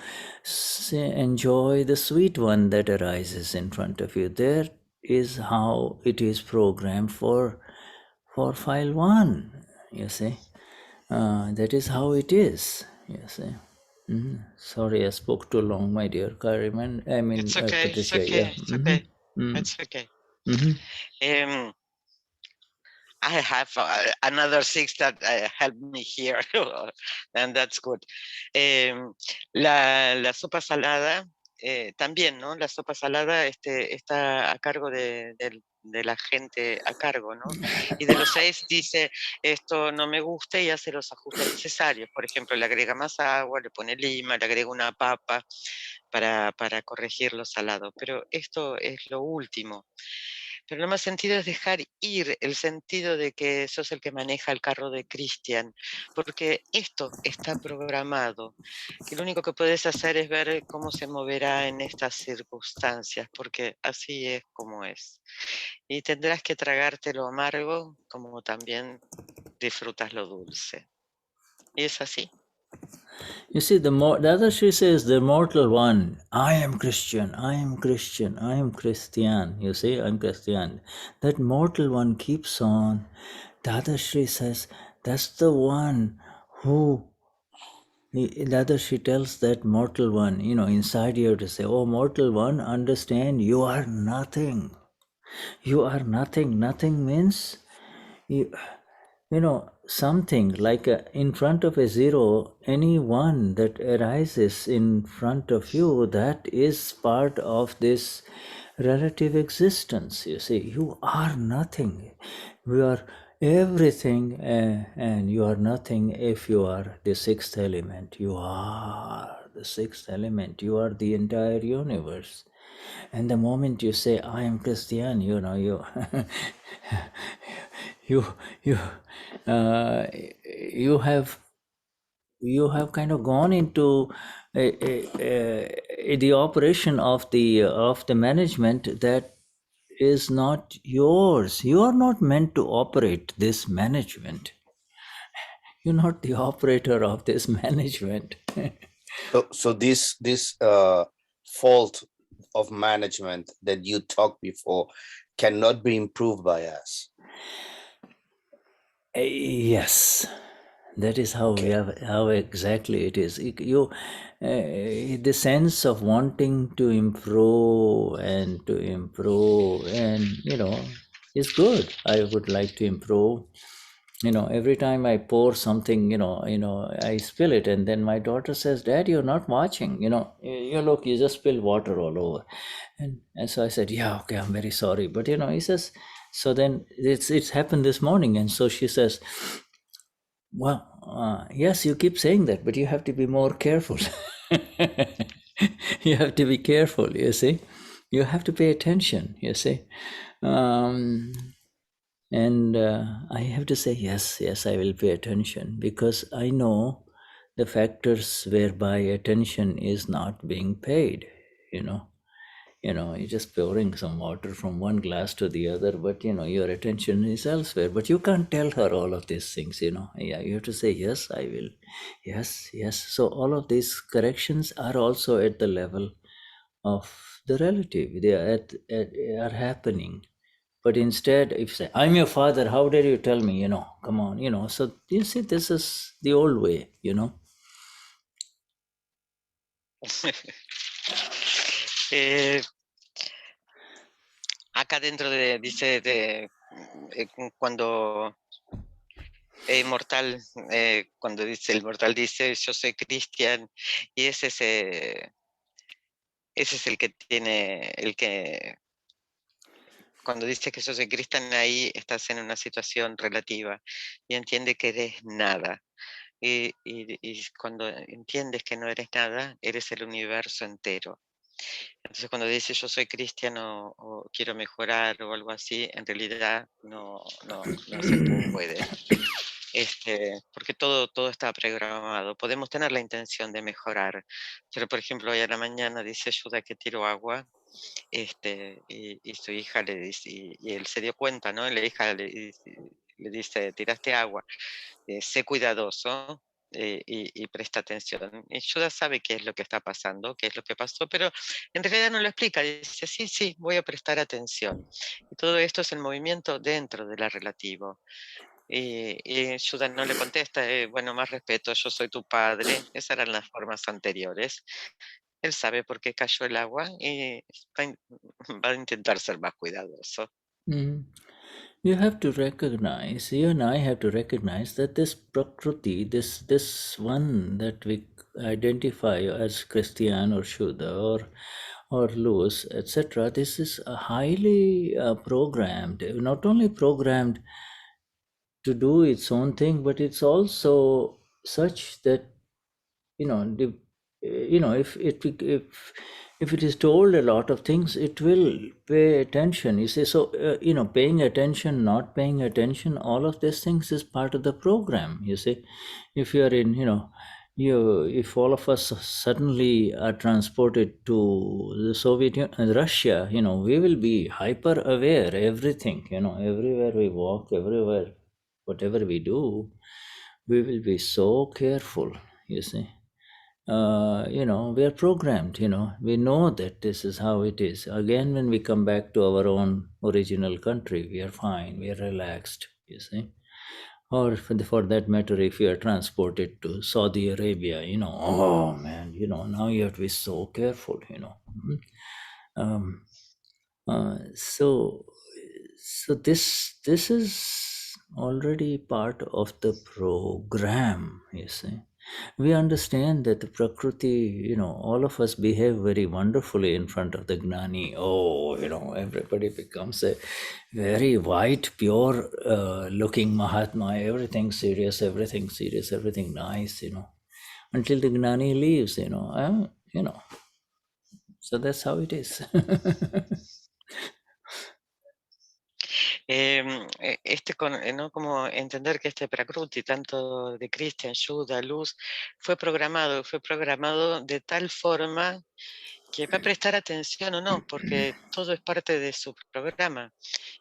[SPEAKER 1] enjoy the sweet one that arises in front of you. There is how it is programmed for file 1, you see. That is how it is, you see. Sorry, I spoke too long, my dear Kariman.
[SPEAKER 2] It's okay,
[SPEAKER 1] Patricia.
[SPEAKER 2] it's okay, it's okay. It's okay. I have another 6 that help me here, and that's good. La sopa salada, también, ¿no? La sopa salada está a cargo de la gente a cargo, ¿no? Y de los 6 dice, esto no me gusta y hace los ajustes necesarios. Por ejemplo, le agrega más agua, le pone lima, le agrega una papa para corregir lo salado. Pero esto es lo último. Pero lo más sentido es dejar ir el sentido de que sos el que maneja el carro de Christian, porque esto está programado. Y lo único que puedes hacer es ver cómo se moverá en estas circunstancias, porque así es como es. Y tendrás que tragarte lo amargo como también disfrutas lo dulce. Y es así.
[SPEAKER 1] You see, the other she says, the mortal one, I am Christian, I am Christian, I am Christian. You see, I'm Christian. That mortal one keeps on. Dadashri says, that's the one who Dadashri tells that mortal one, inside you to say, oh, mortal one, understand you are nothing. You are nothing. Nothing means, something like in front of a zero, any one that arises in front of you, that is part of this relative existence. You see, you are nothing. We are everything, and you are nothing if you are the sixth element. You are the sixth element. You are the entire universe. And the moment you say, I am Christian, you you you you have kind of gone into the operation of the management that is not yours. You are not meant to operate this management. You're not the operator of this management.
[SPEAKER 5] So this fault of management that you talked before cannot be improved by us.
[SPEAKER 1] Yes, that is how
[SPEAKER 5] Okay.
[SPEAKER 1] we have, how exactly it is. The sense of wanting to improve and is good. I would like to improve. Every time I pour something, I spill it, and then my daughter says, "Dad, you're not watching. You look, you just spill water all over." And so I said, "Yeah, okay, I'm very sorry." But he says, so then it's happened this morning, and so she says, "Well, yes, you keep saying that, but you have to be more careful. You have to be careful. You see, you have to pay attention. You see." Um, and I have to say, yes, I will pay attention, because I know the factors whereby attention is not being paid. You're just pouring some water from one glass to the other, but your attention is elsewhere. But you can't tell her all of these things. Yeah, you have to say, yes, I will. Yes. So all of these corrections are also at the level of the relative. They are happening. But instead, if you say, I'm your father, how dare you tell me, come on. So you see, this is the old way.
[SPEAKER 2] Acá dentro dice cuando mortal, cuando dice el mortal dice yo soy cristian, y ese es el que tiene, cuando dices que yo soy cristian, ahí estás en una situación relativa y entiende que eres nada. Y cuando entiendes que no eres nada, eres el universo entero. Entonces cuando dices yo soy cristiano o quiero mejorar o algo así, en realidad no se puede. Porque todo está programado. Podemos tener la intención de mejorar, pero por ejemplo hoy a la mañana dice Shuddha que tiro agua, y su hija le dice, y él se dio cuenta, ¿no? La hija le dice, tiraste agua, sé cuidadoso. Y presta atención. Y Shuddha sabe qué es lo que está pasando, qué es lo que pasó, pero en realidad no lo explica. Dice, sí, voy a prestar atención. Y todo esto es el movimiento dentro de la relativo. Y Shuddha no le contesta, bueno, más respeto, yo soy tu padre. Esas eran las formas anteriores. Él sabe por qué cayó el agua y va a intentar ser más cuidadoso.
[SPEAKER 1] Mm. You have to recognize, you and I have to recognize that this Prakriti, this one that we identify as Christian or Shuddha or Luz, etc., this is a highly programmed, not only programmed to do its own thing, but it's also such that if it is told a lot of things, it will pay attention. You say, so paying attention, not paying attention, all of these things is part of the program. You see, if you are in if all of us suddenly are transported to the Soviet Union, Russia, we will be hyper aware. Everything, everywhere we walk, everywhere, whatever we do, we will be so careful. You see, we are programmed. We know that this is how it is. Again, when we come back to our own original country, we are fine, we are relaxed. You see, or for that matter, if you are transported to Saudi Arabia, oh man, now you have to be so careful, Um, so this is already part of the program, you see. We understand that the Prakriti, all of us behave very wonderfully in front of the Gnani. Oh, everybody becomes a very white, pure looking Mahatma. Everything serious, everything nice, until the Gnani leaves, So that's how it is.
[SPEAKER 2] ¿No? Como entender que este Prakruti, tanto de Christian, Shuddha, Luz, fue programado de tal forma que va a prestar atención o no, porque todo es parte de su programa.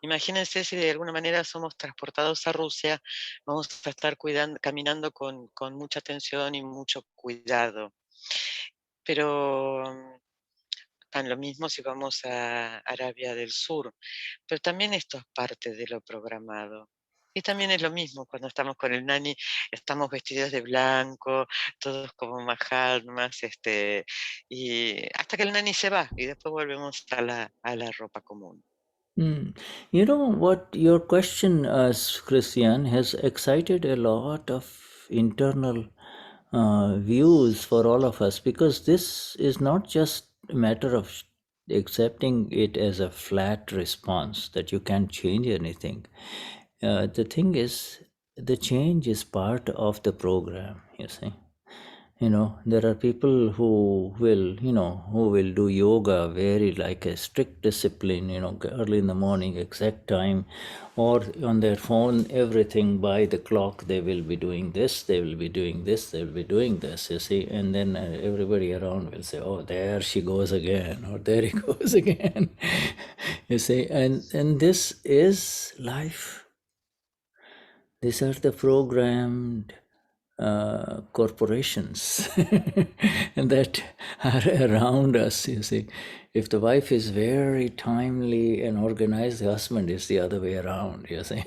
[SPEAKER 2] Imagínense si de alguna manera somos transportados a Rusia, vamos a estar caminando con mucha atención y mucho cuidado. Pero tan lo mismo si vamos a Arabia del Sur, pero también esto es parte de lo programado. Y también es lo mismo cuando estamos con el Gnani, estamos vestidos de blanco, todos como Mahatmas, y hasta que el Gnani se va y después volvemos a la ropa común.
[SPEAKER 1] You know what, your question, Christian, has excited a lot of internal views for all of us, because this is not just a matter of accepting it as a flat response that you can't change anything. The thing is, the change is part of the program, you see. There are people who will do yoga very like a strict discipline, early in the morning, exact time, or on their phone, everything by the clock. They will be doing this, they will be doing this, they will be doing this, you see. And then everybody around will say, oh, there she goes again, or there he goes again. You see, and this is life. These are the programmed corporations that are around us, you see. If the wife is very timely and organized, the husband is the other way around, you see.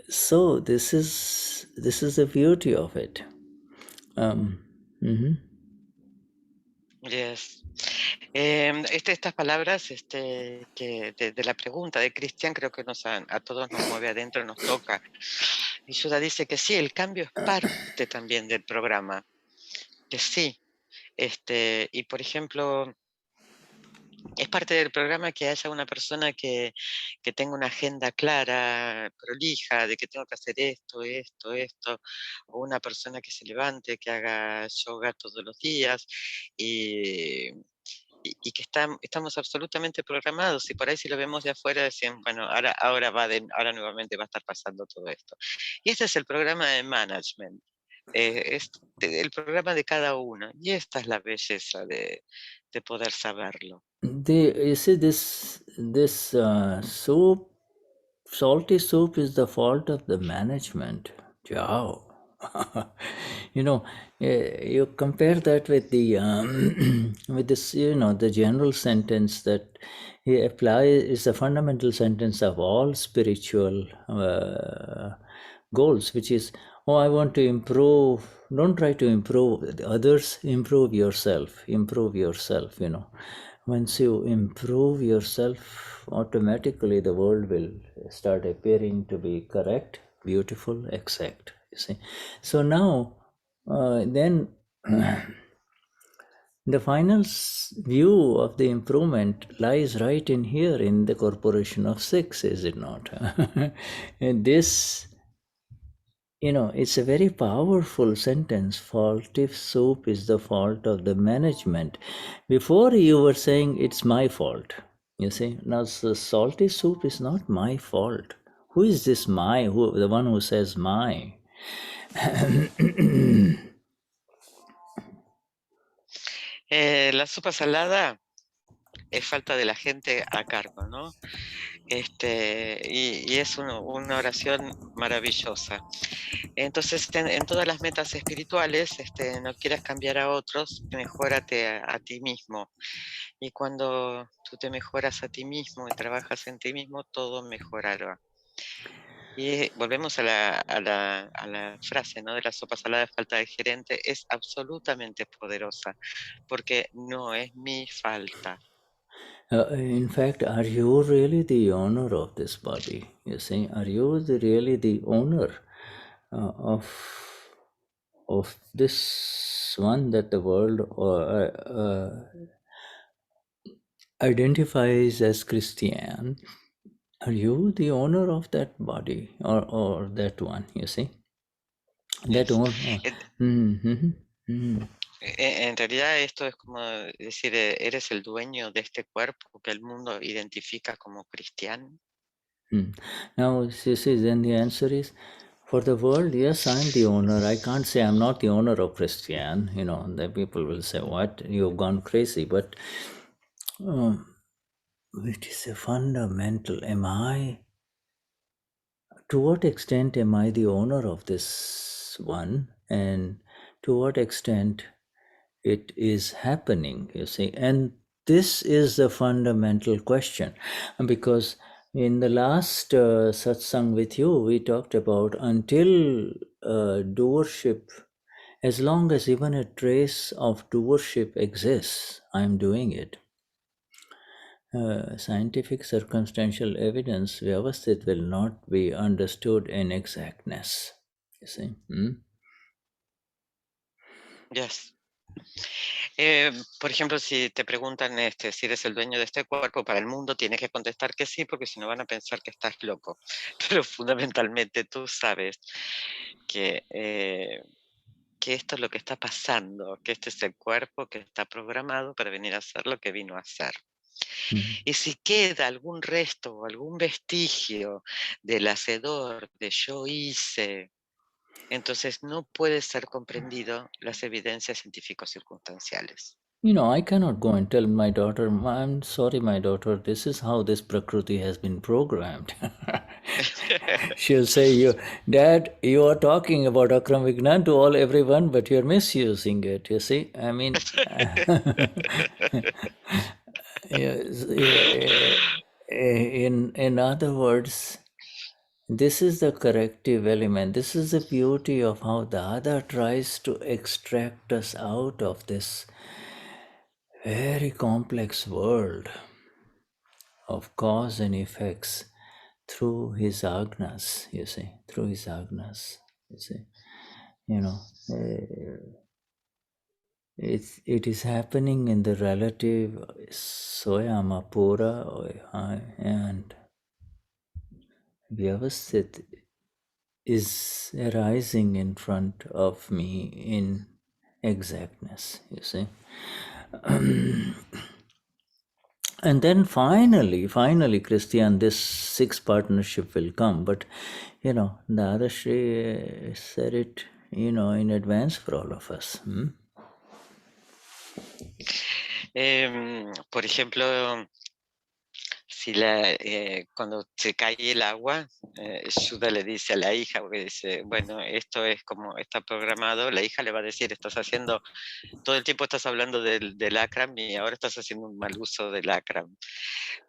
[SPEAKER 1] So this is the beauty of it.
[SPEAKER 2] Yes. Estas palabras que de la pregunta de Cristian, creo que a todos nos mueve adentro, nos toca. Y Shuddha dice que sí, el cambio es parte también del programa, que sí. Y por ejemplo, es parte del programa que haya una persona que tenga una agenda clara, prolija, de que tengo que hacer esto, o una persona que se levante, que haga yoga todos los días, y que estamos absolutamente programados, y por ahí si lo vemos de afuera decían, bueno, ahora nuevamente va a estar pasando todo esto. Y este es el programa de management, es el programa de cada uno, y esta es la belleza de poder saberlo.
[SPEAKER 1] You see, this soup, salty soup, is the fault of the management. Ciao. You compare that with the with this, the general sentence that he applies is a fundamental sentence of all spiritual goals, which is, oh, I want to improve. Don't try to improve the others, improve yourself. Once you improve yourself, automatically the world will start appearing to be correct, beautiful, exact. You see. So now, then the final view of the improvement lies right in here in the corporation of six, is it not? And this, it's a very powerful sentence. Faulty soup is the fault of the management. Before you were saying it's my fault. You see, now the salty soup is not my fault. Who is this my? The one who says my?
[SPEAKER 2] La sopa salada es falta de la gente a cargo, ¿no? Y es una oración maravillosa. Entonces, en todas las metas espirituales, no quieras cambiar a otros, mejórate a ti mismo. Y cuando tú te mejoras a ti mismo y trabajas en ti mismo, todo mejorará. Y volvemos a la frase, ¿no? De la sopa salada de falta de gerente, es absolutamente poderosa, porque no es mi falta.
[SPEAKER 1] In fact, are you really the owner of this body? You see, are you really the owner of this one that the world identifies as Christian? Are you the owner of that body or that one? You see, that
[SPEAKER 2] Yes.
[SPEAKER 1] owner.
[SPEAKER 2] En realidad esto es como decir, eres el dueño de este cuerpo que el mundo identifica como cristiano.
[SPEAKER 1] Now, you see, then the answer is, for the world, yes, I'm the owner. I can't say I'm not the owner of Christian. You know, the people will say, what? You've gone crazy. But it is a fundamental. To what extent am I the owner of this one? And to what extent it is happening, you see? And this is the fundamental question. Because in the last satsang with you, we talked about until doership, as long as even a trace of doership exists, I'm doing it. Scientific circumstantial evidence, Vyavasthit, will not be understood in exactness. You see?
[SPEAKER 2] Yes. Por ejemplo, si te preguntan si eres el dueño de este cuerpo para el mundo, tienes que contestar que sí, porque si no van a pensar que estás loco. Pero fundamentalmente tú sabes que esto es lo que está pasando, que este es el cuerpo que está programado para venir a hacer lo que vino a hacer. Y si queda algún resto o algún vestigio del hacedor, de yo hice, entonces no puede ser comprendido las evidencias científico-circunstanciales.
[SPEAKER 1] You know, I cannot go and tell my daughter, I'm sorry, my daughter, this is how this Prakriti has been programmed. She'll say, Dad, you are talking about Akram Vignan to everyone, but you're misusing it, you see? I mean, in other words, this is the corrective element. This is the beauty of how Dada tries to extract us out of this very complex world of cause and effects through his agnas, you see, through his agnas, you see. You know, it is happening in the relative Soyamapura and Vyavasthit is arising in front of me in exactness, you see. And then finally, Christian, this sixth partnership will come. But, you know, Dadashri said it, you know, in advance for all of us.
[SPEAKER 2] Por ejemplo, si cuando se cae el agua, Shuddha le dice a la hija, porque dice, bueno, esto es como está programado, la hija le va a decir, todo el tiempo estás hablando del Akram y ahora estás haciendo un mal uso del Akram.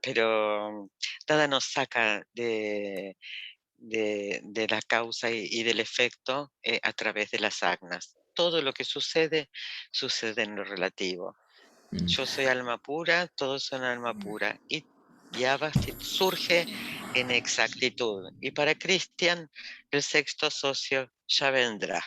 [SPEAKER 2] Pero Dada nos saca de la causa y del efecto a través de las agnas. Todo lo que sucede en lo relativo. Yo soy alma pura, todos son alma pura. Y Vyavasthit surge en exactitud. Y para Christian, el sexto socio ya vendrá.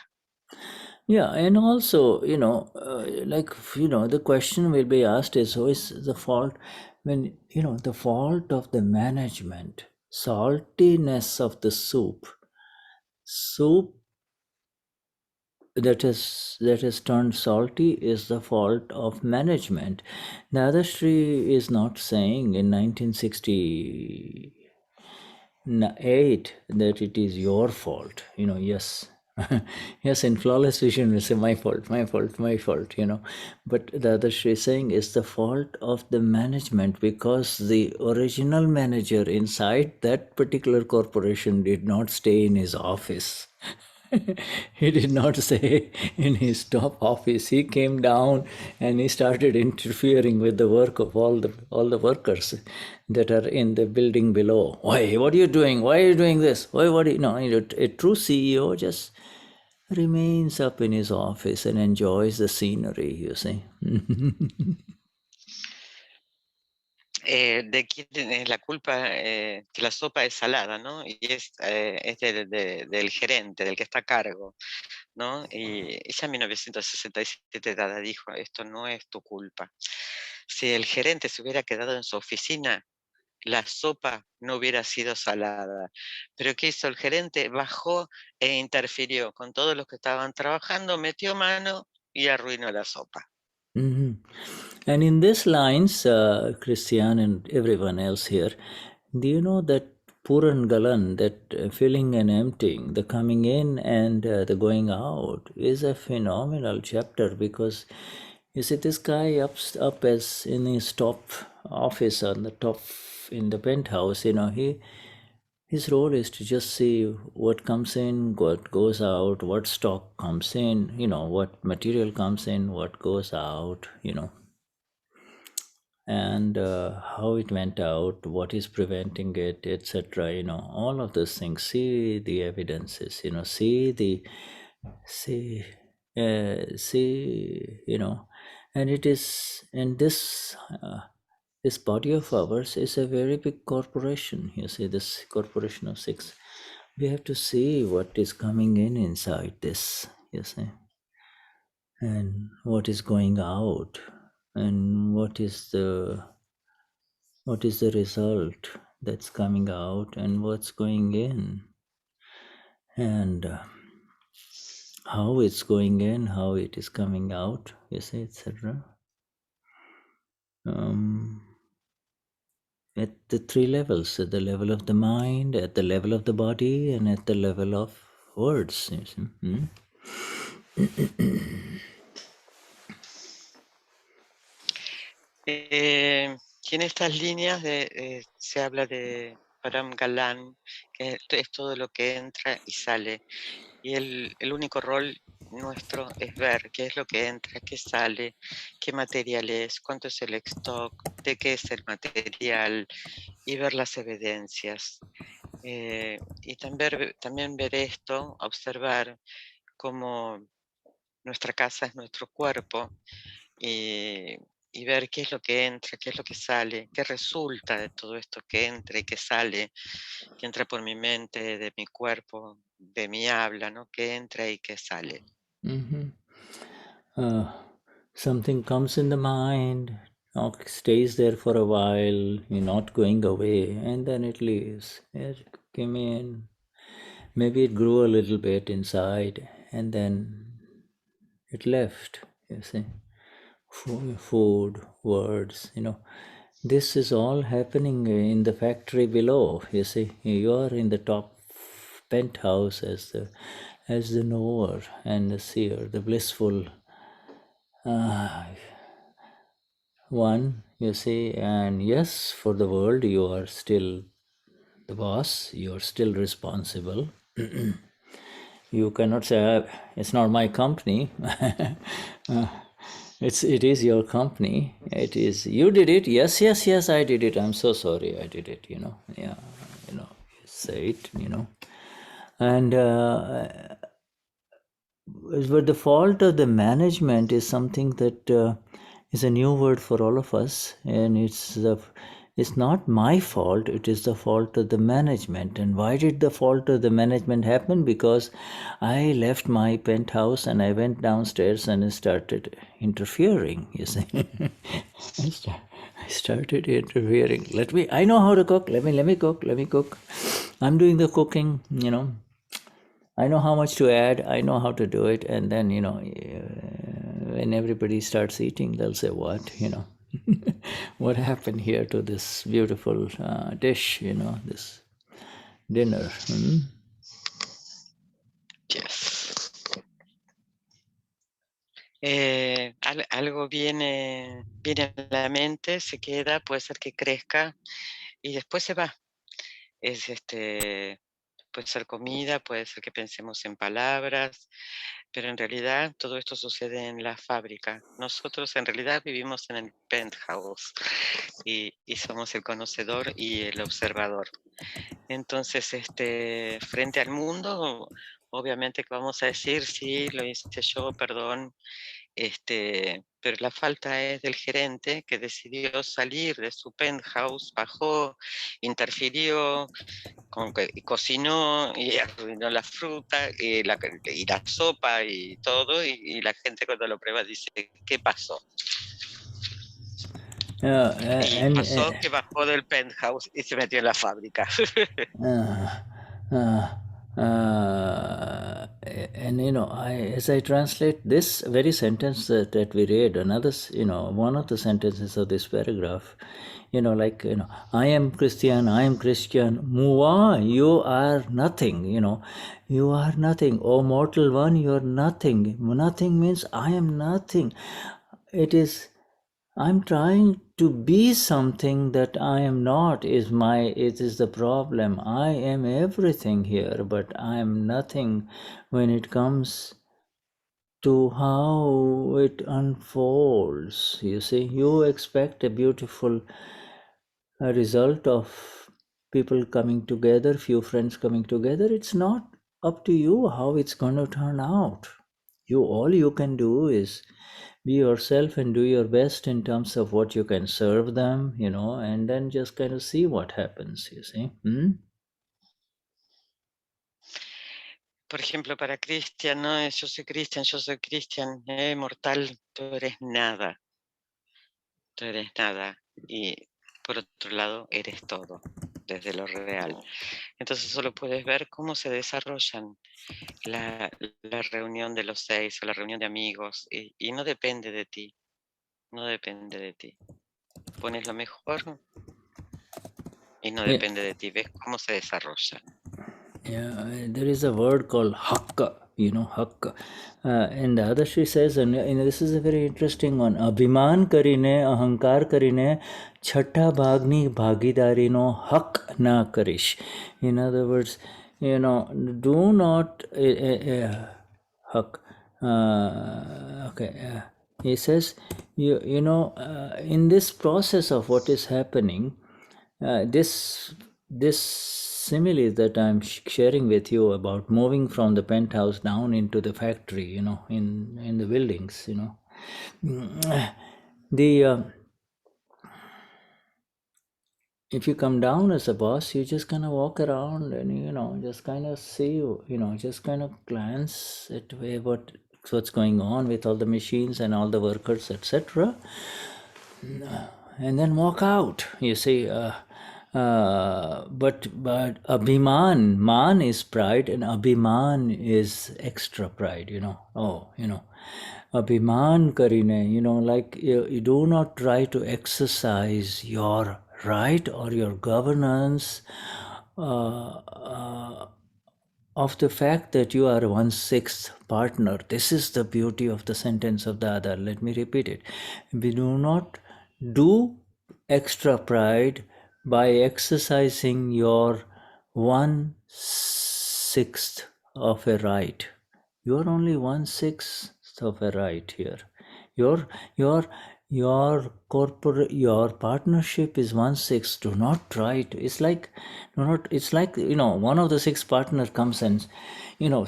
[SPEAKER 1] Yeah, and also, you know, the question will be asked is, who is the fault when, you know, the fault of the management, saltiness of the soup that is turned salty is the fault of management. Dadashri is not saying in 1968 that it is your fault. You know, yes. Yes, in flawless vision we say my fault, you know. But Dadashri is saying it's the fault of the management because the original manager inside that particular corporation did not stay in his office. He did not say in his top office. He came down and he started interfering with the work of all the workers that are in the building below. Why? What are you doing? Why are you doing this? Why? What? No, a true CEO just remains up in his office and enjoys the scenery. You see.
[SPEAKER 2] De quién es la culpa, que la sopa es salada, ¿no? Y es del gerente, del que está a cargo, ¿no? Y ya en 1967 Dada dijo, esto no es tu culpa. Si el gerente se hubiera quedado en su oficina, la sopa no hubiera sido salada. Pero ¿qué hizo el gerente? Bajó e interfirió con todos los que estaban trabajando, metió mano y arruinó la sopa.
[SPEAKER 1] Mhm. And in these lines, Christian and everyone else here, do you know that Puran Galan, that filling and emptying, the coming in and the going out, is a phenomenal chapter because you see this guy up as in his top office on the top in the penthouse, his role is to just see what comes in, what goes out, what stock comes in, what material comes in, what goes out, and how it went out, what is preventing it, etc. All of those things. See the evidences. See, and it is, and this body of ours is a very big corporation. You see, this corporation of six. We have to see what is coming in inside this. You see, and what is going out, and what is the result that's coming out, and what's going in, and how it's going in, how it is coming out, you see, etc. At the three levels, at the level of the mind, at the level of the body, and at the level of words. You see.
[SPEAKER 2] Y en estas líneas se habla de Param Galan, que es todo lo que entra y sale. Y el único rol nuestro es ver qué es lo que entra, qué sale, qué material es, cuánto es el stock, de qué es el material, y ver las evidencias. Y también ver esto, observar cómo nuestra casa es nuestro cuerpo, y ver qué es lo que entra, qué es lo que sale, qué resulta de todo esto que entra y que sale, que entra por mi mente, de mi cuerpo, de mi habla, ¿no? Que entra y que sale.
[SPEAKER 1] Something comes in the mind, stays there for a while, not going away, and then it leaves. It came in, maybe it grew a little bit inside, and then it left, you see. Food, words, this is all happening in the factory below, you see. You are in the top penthouse as the knower and the seer, the blissful one, you see. And yes, for the world you are still the boss, you are still responsible. You cannot say, it's not my company. It is your company. It is, you did it. Yes, I did it. I'm so sorry I did it, Yeah, you say it, And but the fault of the management is something that is a new word for all of us, and it's not my fault, it is the fault of the management. And why did the fault of the management happen? Because I left my penthouse and I went downstairs and I started interfering, you see. I started interfering. I know how to cook, let me cook. I'm doing the cooking, I know how much to add, I know how to do it, and then, when everybody starts eating, they'll say, what, what happened here to this beautiful dish, this dinner.
[SPEAKER 2] Yes. Algo viene a la mente, se queda, puede ser que crezca y después se va. Es puede ser comida, puede ser que pensemos en palabras, pero en realidad todo esto sucede en la fábrica. Nosotros en realidad vivimos en el penthouse y somos el conocedor y el observador. Entonces, frente al mundo, obviamente que vamos a decir, sí, lo hice yo, perdón, pero la falta es del gerente que decidió salir de su penthouse, bajó, interfirió, cocinó y arruinó la fruta y la sopa y todo, y la gente cuando lo prueba dice, ¿qué pasó? Y
[SPEAKER 1] And
[SPEAKER 2] pasó que bajó del penthouse y se metió en la fábrica.
[SPEAKER 1] and as I translate this very sentence that we read, one of the sentences of this paragraph, I am Christian, Muwa, you are nothing, you are nothing. Oh mortal one, you are nothing. Nothing means I am nothing. I'm trying to be something that I am not it is the problem. I am everything here, but I am nothing when it comes to how it unfolds. You see, you expect a beautiful result of people coming together, few friends coming together. It's not up to you how it's going to turn out. All you can do is be yourself and do your best in terms of what you can serve them, and then just kind of see what happens, you see.
[SPEAKER 2] Por ejemplo, para Cristian, ¿no? Yo soy Cristian, mortal, tú eres nada. Tú eres nada. Y por otro lado, eres todo, desde lo real. Entonces solo puedes ver cómo se desarrollan la reunión de los 6 o la reunión de amigos, y no depende de ti, no depende de ti. Pones lo mejor y no depende de ti, ves cómo se desarrolla.
[SPEAKER 1] Yeah, there is a word called hakka, hakka. And Dadashri says, and this is a very interesting one, Abhiman karine, ahankar karine, chhatta bhagni bhagidari no hak na karish. In other words, do not hak. He says, in this process of what is happening, this simile that I'm sharing with you about moving from the penthouse down into the factory, in the buildings, the if you come down as a boss, you just kind of walk around and just kind of see, just kind of glance at what's going on with all the machines and all the workers, etc., and then walk out. You see. But Abhiman, man is pride, and Abhiman is extra pride, Abhiman karine, like you do not try to exercise your right or your governance of the fact that you are 1/6 partner. This is the beauty of the sentence of the other. Let me repeat it. We do not do extra pride by exercising your 1/6 of a right. You are only 1/6 of a right here. Your partnership is 1/6. Do not try to. It's like one of the 6 partner comes and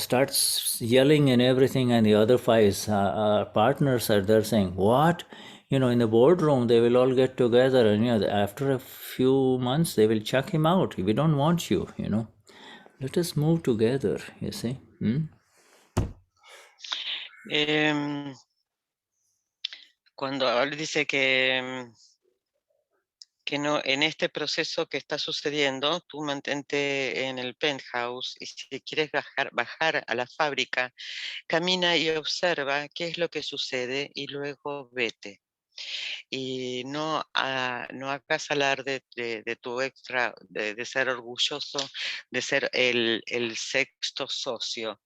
[SPEAKER 1] starts yelling and everything, and the other 5 partners are there saying, what? In the boardroom, they will all get together, and after a few months, they will chuck him out. We don't want you, Let us move together, you see.
[SPEAKER 2] Cuando ahora dice que no, en este proceso que está sucediendo, tú mantente en el penthouse, y si quieres bajar a la fábrica, camina y observa qué es lo que sucede y luego vete. Y no hagas alarde de tu extra, de ser orgulloso, de ser el 6º socio,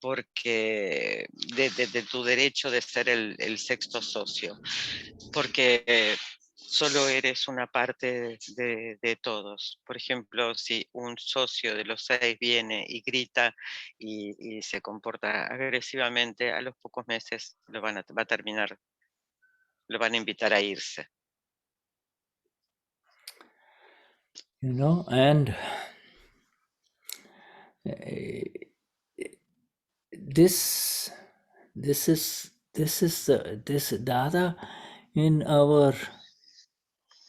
[SPEAKER 2] porque de tu derecho de ser el 6º socio, porque solo eres una parte de todos. Por ejemplo, si un socio de los 6 viene y grita y se comporta agresivamente, a los pocos meses va a terminar, lo van a invitar a irse.
[SPEAKER 1] You know, and this Dada in our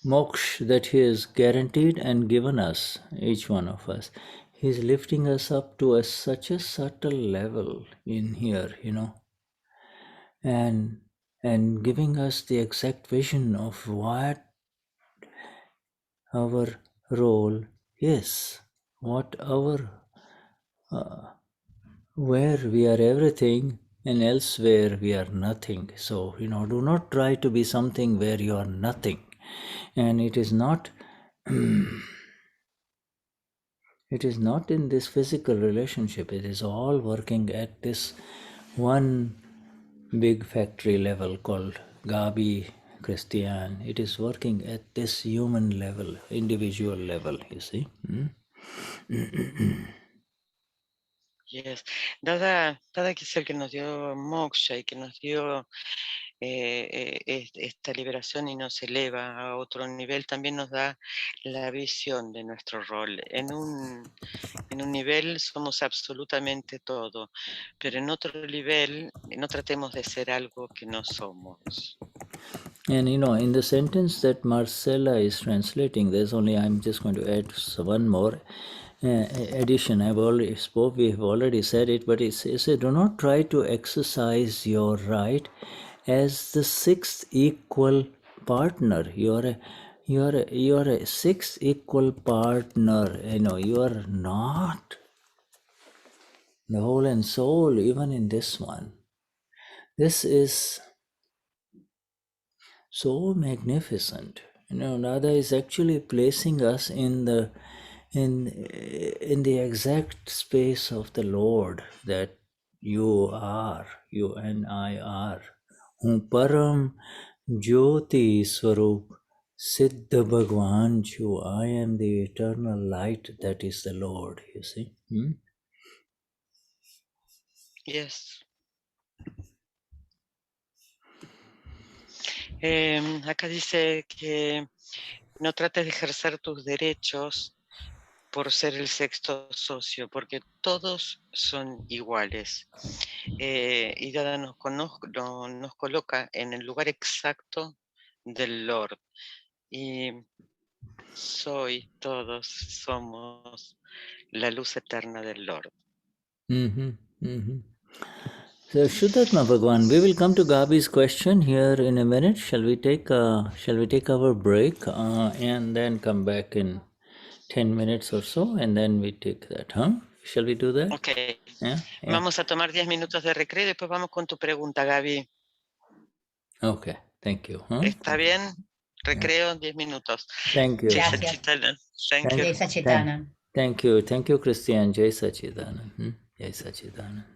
[SPEAKER 1] moksha that he has guaranteed and given us, each one of us. He's lifting us up to such a subtle level in here, you know, and giving us the exact vision of what our role is, what our where we are everything and elsewhere we are nothing. So, you know, do not try to be something where you are nothing. And it is not it is not in this physical relationship. It is all working at this one big factory level called Gabi Christian. It is working at this human level, individual level, you see.
[SPEAKER 2] Yes. Dada que es el que nos dio moksha y que nos dio esta liberación y nos eleva a otro nivel, también nos da la visión de nuestro rol. En un nivel somos absolutamente todo, pero en otro nivel no tratemos de ser algo que no somos.
[SPEAKER 1] And you know, in the sentence that Marcella is translating, I'm just going to add one more addition. We have already said it, but it says, do not try to exercise your right as the sixth equal partner. You are a sixth equal partner. You know, you are not the whole and soul, even in this one. This is so magnificent. You know, Nada is actually placing us in the exact space of the Lord that you and I are. Hun Param Jyoti Swarup Siddha Bhagwan Chu. I am the eternal light that is the Lord, you see.
[SPEAKER 2] Yes. Acá dice que no trates de ejercer tus derechos por ser el sexto socio, porque todos son iguales. Y Dada nos coloca en el lugar exacto del Lord. Y todos somos la luz eterna del Lord.
[SPEAKER 1] So Shuddhatma Bhagwan, we will come to Gabi's question here in a minute. Shall we take our break and then come back in 10 minutes or so, and then we take that, huh? Shall we do that?
[SPEAKER 2] Ok.
[SPEAKER 1] Yeah.
[SPEAKER 2] Vamos a tomar 10 minutos de recreo y después vamos con tu pregunta, Gaby.
[SPEAKER 1] Okay, thank you. Huh?
[SPEAKER 2] ¿Está bien? Recreo 10 minutos.
[SPEAKER 1] Thank you.
[SPEAKER 2] Jai
[SPEAKER 4] Gracias.
[SPEAKER 2] Satchitanand. Thank you.
[SPEAKER 4] Jai Satchitanand.
[SPEAKER 1] Thank you, Christian. Jai Sachidanand. Jai Sachidanand.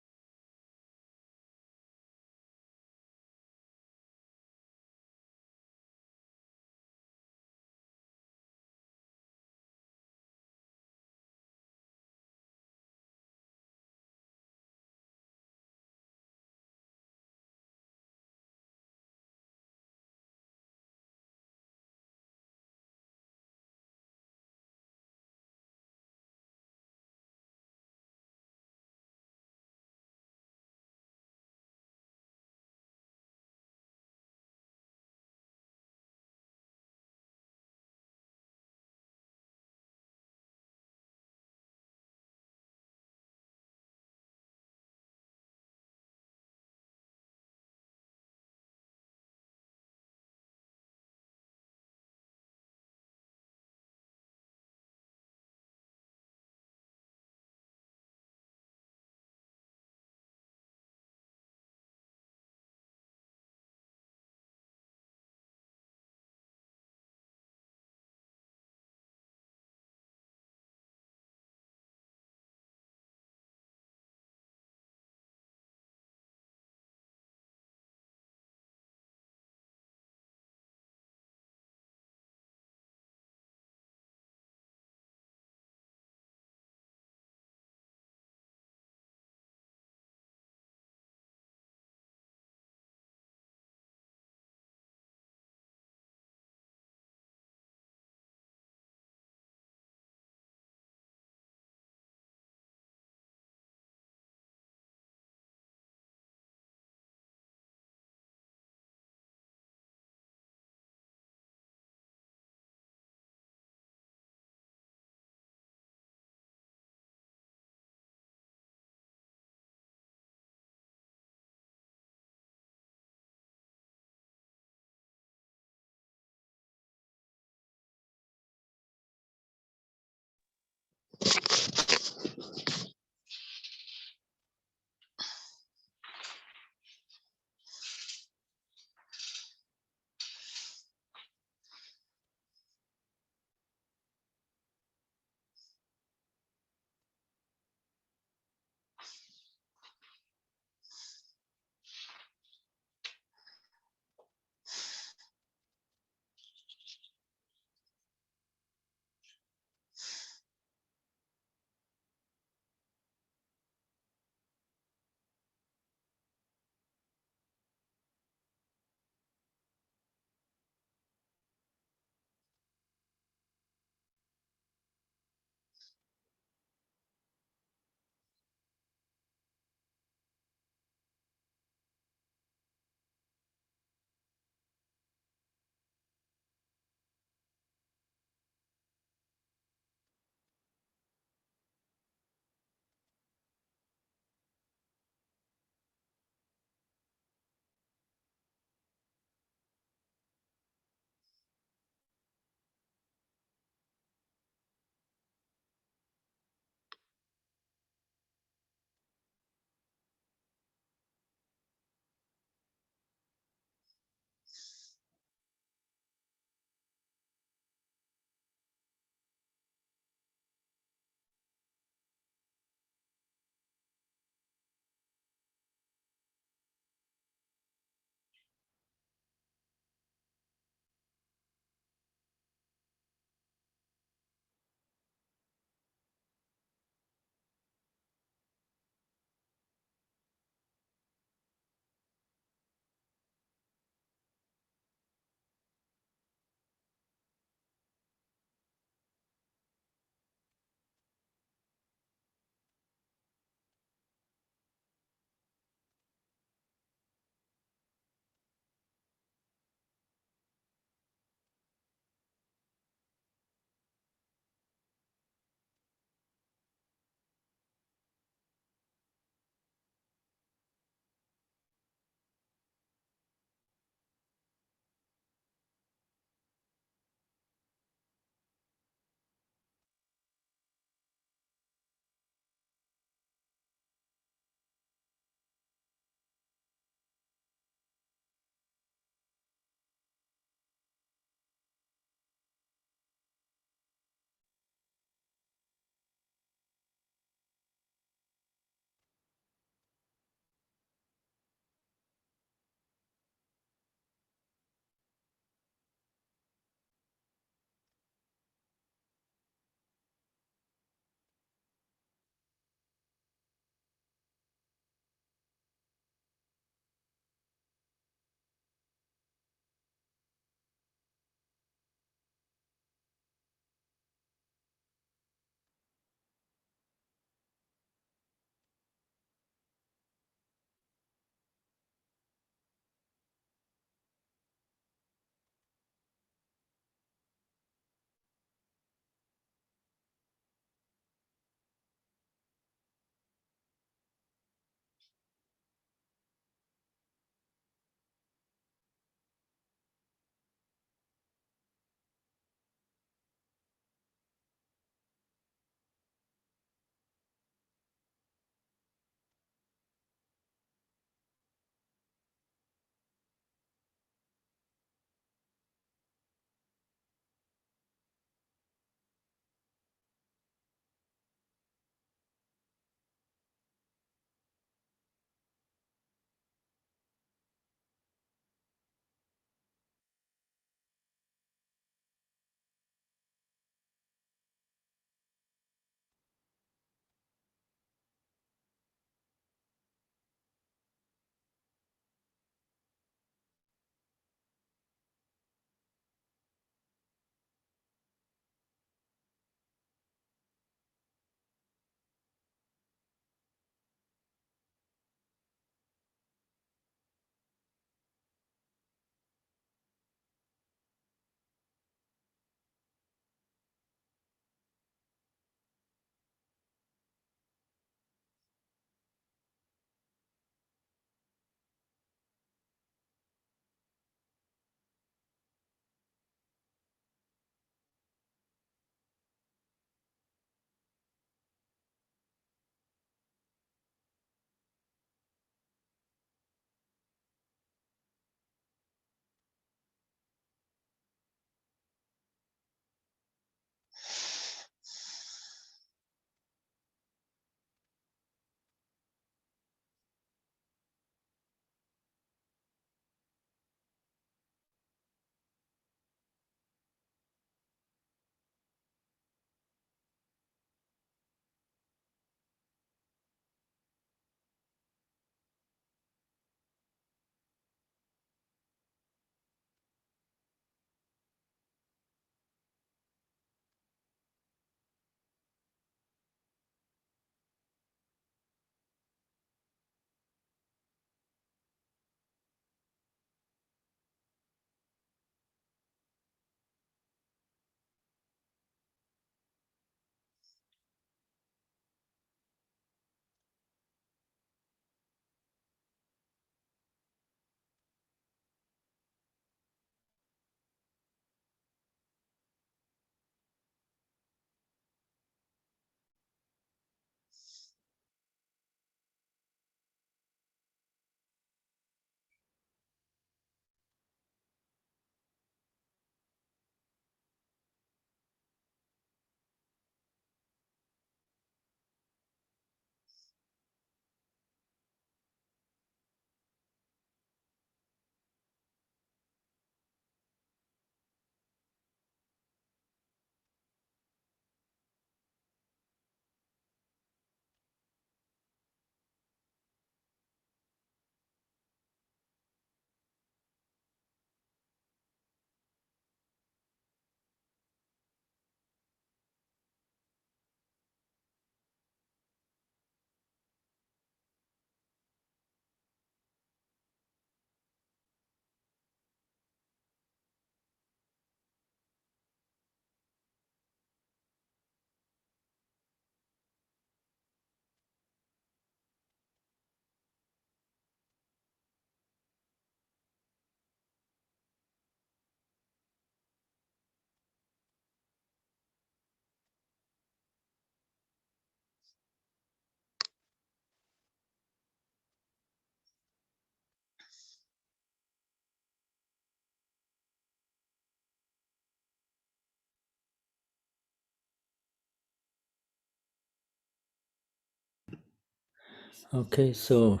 [SPEAKER 1] Okay, so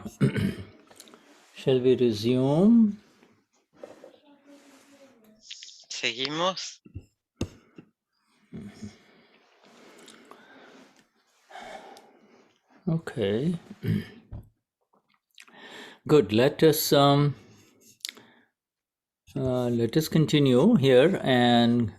[SPEAKER 1] shall we resume?
[SPEAKER 2] Seguimos.
[SPEAKER 1] Okay, good. Let us continue here, and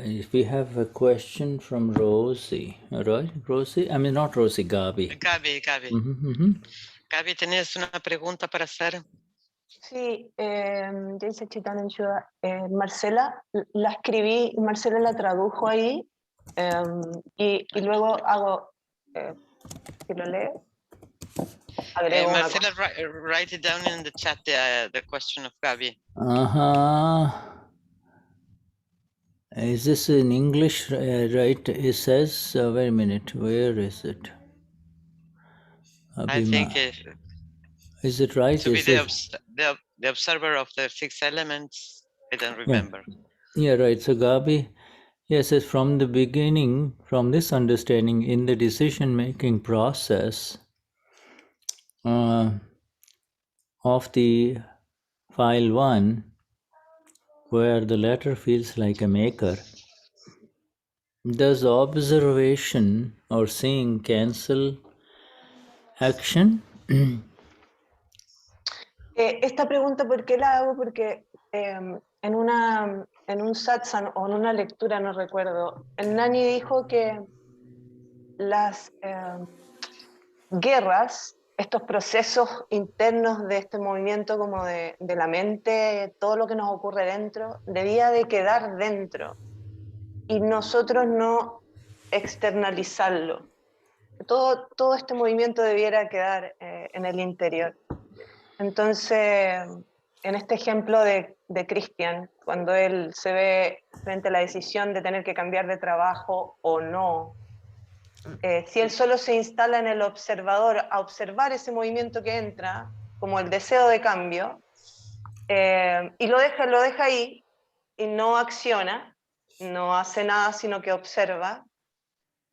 [SPEAKER 1] if we have a question from Rosie, right? Rosie, I mean not Rosie, Gabi.
[SPEAKER 2] Gaby,
[SPEAKER 1] Mm-hmm.
[SPEAKER 2] Gaby, ¿tenés una pregunta para hacer?
[SPEAKER 6] Sí, Jay Sachitana and Shuddha, Marcela, la escribí, Marcela la tradujo ahí, y luego hago, si lo leo, agrego una cosa.
[SPEAKER 2] Marcela, write it down in the chat, the question of Gaby.
[SPEAKER 1] Is this in English, right? It says, wait a minute, where is it?
[SPEAKER 2] I think
[SPEAKER 1] is it right?
[SPEAKER 2] to be
[SPEAKER 1] Is
[SPEAKER 2] the observer of the 6 elements. I don't remember.
[SPEAKER 1] Yeah, right. So Gabi, yes, it's from the beginning, from this understanding in the decision-making process of the file 1, where the letter feels like a maker, does observation or seeing cancel action?
[SPEAKER 6] Esta pregunta, ¿por qué la hago? Porque en un satsang o en una lectura, no recuerdo, el Gnani dijo que las guerras, estos procesos internos de este movimiento como de la mente, todo lo que nos ocurre dentro, debía de quedar dentro y nosotros no externalizarlo. Todo este movimiento debiera quedar en el interior. Entonces, en este ejemplo de Christian, cuando él se ve frente a la decisión de tener que cambiar de trabajo o no, si él solo se instala en el observador a observar ese movimiento que entra, como el deseo de cambio, y lo deja ahí y no acciona, no hace nada sino que observa,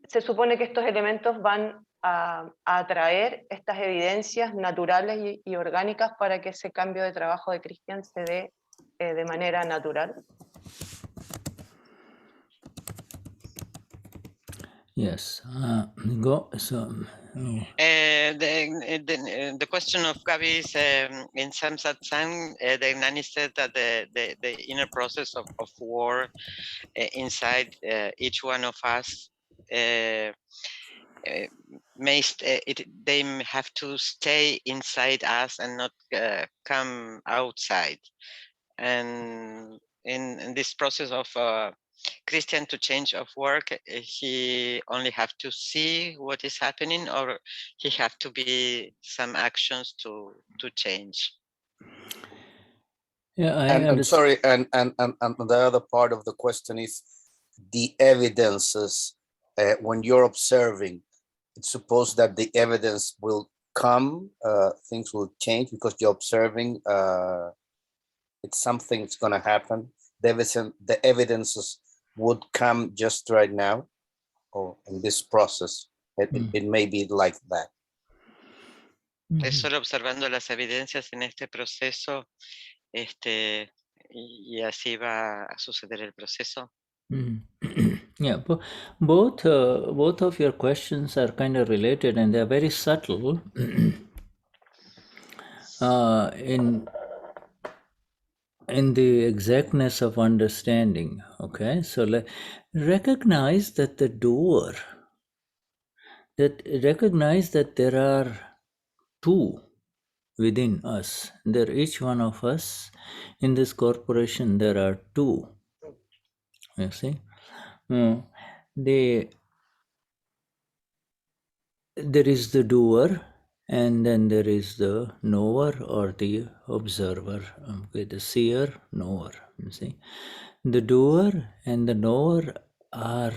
[SPEAKER 6] se supone que estos elementos van a atraer estas evidencias naturales y orgánicas para que ese cambio de trabajo de Cristian se dé de manera natural.
[SPEAKER 1] Yes. Go. So.
[SPEAKER 2] The question of Gaby is in some satsang, the Gnani said that the inner process of war inside each one of us they have to stay inside us and not come outside. And in this process of Christian to change of work, he only have to see what is happening, or he have to be some actions to change.
[SPEAKER 1] Yeah,
[SPEAKER 5] I'm sorry, and the other part of the question is the evidences when you're observing. It's supposed that the evidence will come, things will change because you're observing. It's something that's going to happen. The evidences would come just right now, or in this process. It may be like that.
[SPEAKER 2] Es solo observando las evidencias en este proceso, y así va a suceder el proceso.
[SPEAKER 1] Yeah, both of your questions are kind of related, and they're very subtle in the exactness of understanding. Okay, so recognize that the doer, recognize that there are two within us. There, each one of us in this corporation, there are two. You see, there is the doer, and then there is the knower or the observer. Okay, the seer, knower. You see, the doer and the knower are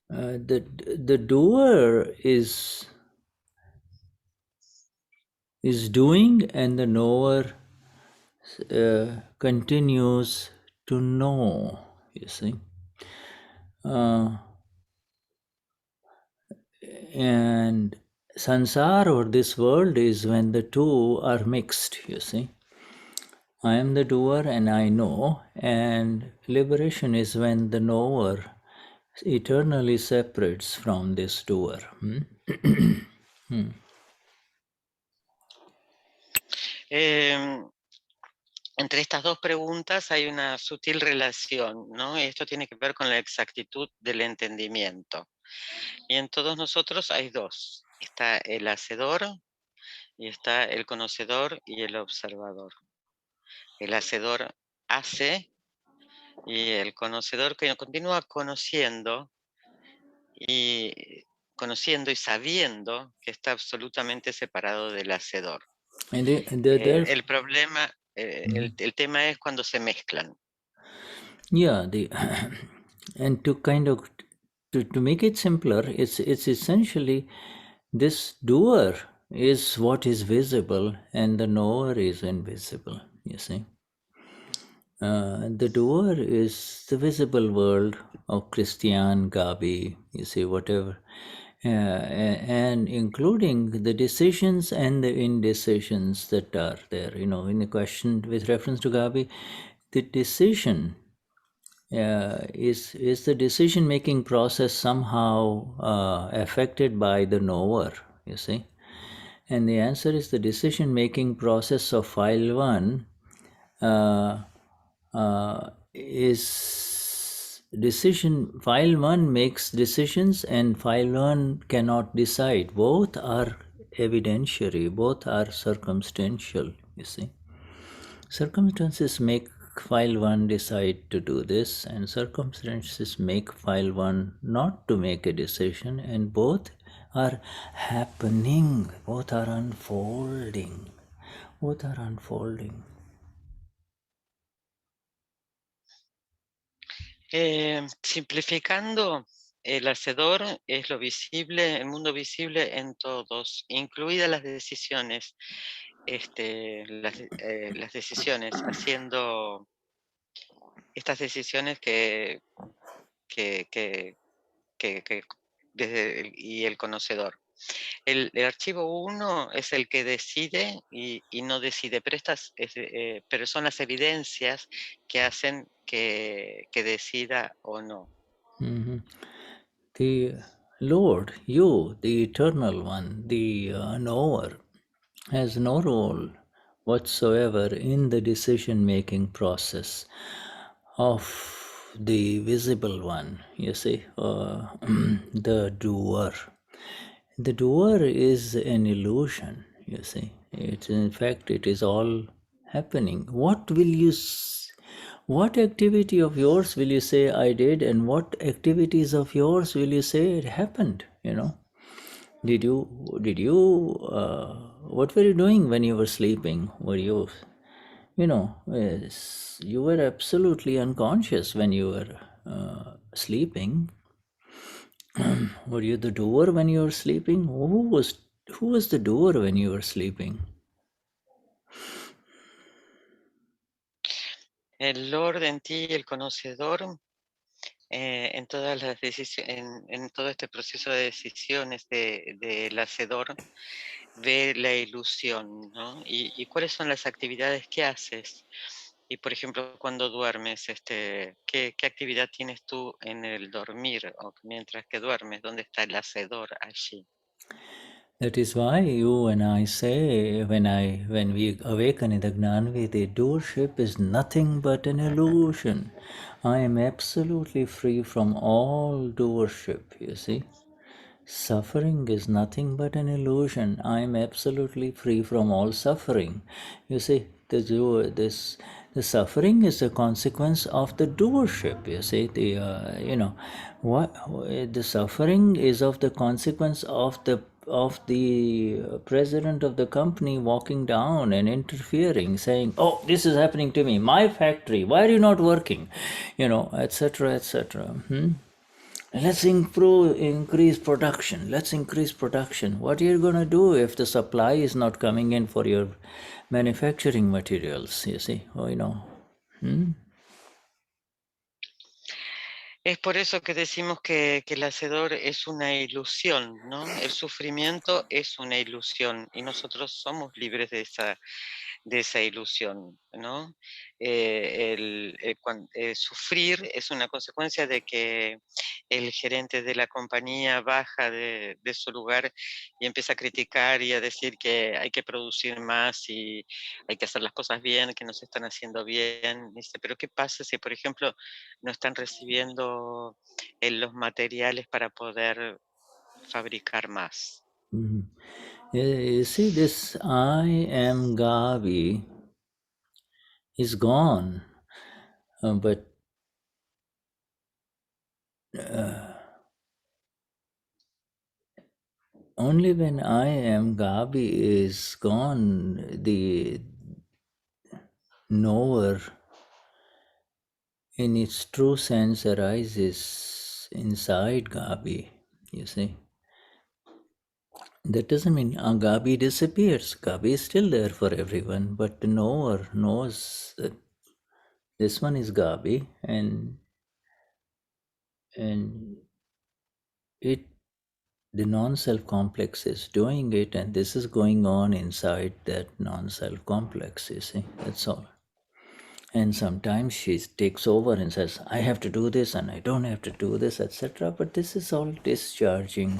[SPEAKER 1] the doer is doing, and the knower continues to know. You see. And sansar, or this world, is when the two are mixed, you see. I am the doer and I know, and liberation is when the knower eternally separates from this doer.
[SPEAKER 2] Entre estas dos preguntas hay una sutil relación, ¿no? Y esto tiene que ver con la exactitud del entendimiento. Y en todos nosotros hay dos. Está el hacedor y está el conocedor y el observador. El hacedor hace y el conocedor que continúa conociendo y sabiendo que está absolutamente separado del hacedor. El problema, el tema es cuando se mezclan.
[SPEAKER 1] Yeah, and to kind of to make it simpler, it's essentially this doer is what is visible and the knower is invisible, you see. The doer is the visible world of Christian, Gabi, you see, whatever, and including the decisions and the indecisions that are there. You know, in the question with reference to Gabi, the decision is the decision-making process somehow affected by the knower, you see? And the answer is the decision-making process of file 1 is decision. File 1 makes decisions and file 1 cannot decide. Both are evidentiary, both are circumstantial, you see. Circumstances make file 1 decide to do this, and circumstances make file 1 not to make a decision, and both are happening, both are unfolding, both are unfolding.
[SPEAKER 2] Simplificando, el hacedor es lo visible, el mundo visible en todos, incluidas las decisiones, las decisiones, haciendo estas decisiones y el conocedor. El archivo 1 es el que decide y no decide, pero son las evidencias que hacen que decida o no.
[SPEAKER 1] The Lord, you, the Eternal One, the knower, has no role whatsoever in the decision-making process of the visible one, you see, the doer. The doer is an illusion, you see. It's in fact, it is all happening. What activity of yours will you say I did, and what activities of yours will you say it happened, you know? Did you, what were you doing when you were sleeping? Were you, you were absolutely unconscious when you were sleeping. Were you the doer when you were sleeping? Who was the doer when you were sleeping?
[SPEAKER 2] El Lord en ti, el conocedor, en todas las decisiones, en todo este proceso de decisiones del hacedor, ve la ilusión, ¿no? Y cuáles son las actividades que haces. Y por ejemplo, cuando duermes, ¿qué actividad tienes tú en el dormir o mientras que duermes? ¿Dónde está el hacedor allí?
[SPEAKER 1] That is why you and I say, when we awaken in the Gnani, the doership is nothing but an illusion. I am absolutely free from all doership, you see. Suffering is nothing but an illusion. I am absolutely free from all suffering. You see, the suffering is a consequence of the doership. You see, the suffering is of the consequence of the president of the company walking down and interfering, saying, "Oh, this is happening to me, my factory. Why are you not working?" Etc., etc. Let's increase production. Let's increase production. What are you going to do if the supply is not coming in for your manufacturing materials? You see,
[SPEAKER 2] Es por eso que decimos que el hacedor es una ilusión, ¿no? El sufrimiento es una ilusión y nosotros somos libres de esa ilusión, ¿no? Sufrir es una consecuencia de que el gerente de la compañía baja de su lugar y empieza a criticar y a decir que hay que producir más y hay que hacer las cosas bien, que no se están haciendo bien. Dice, pero ¿qué pasa si, por ejemplo, no están recibiendo los materiales para poder fabricar más?
[SPEAKER 1] Mhm. You see, this I am Gavi is gone, but only when I am Gavi is gone, the knower in its true sense arises inside Gavi, you see. That doesn't mean Gabi disappears. Gabi is still there for everyone, but the knower knows that this one is Gabi, and it, the non-self complex is doing it, and this is going on inside that non-self complex. You see, that's all. And sometimes she takes over and says, "I have to do this, and I don't have to do this, etc." But this is all discharging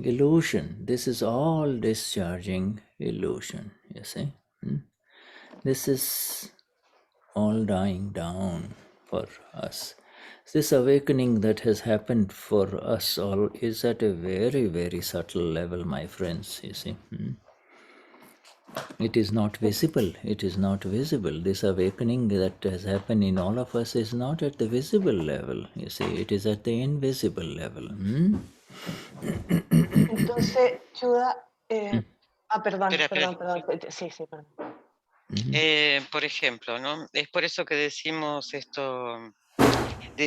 [SPEAKER 1] illusion. This is all discharging illusion, you see. This is all dying down for us. This awakening that has happened for us all is at a very, very subtle level, my friends, you see. It is not visible. It is not visible. This awakening that has happened in all of us is not at the visible level, you see. It is at the invisible level.
[SPEAKER 6] Entonces, Shuddha, perdón,
[SPEAKER 2] Espera.
[SPEAKER 6] sí, perdón.
[SPEAKER 2] Por ejemplo, ¿no? Es por eso que decimos esto.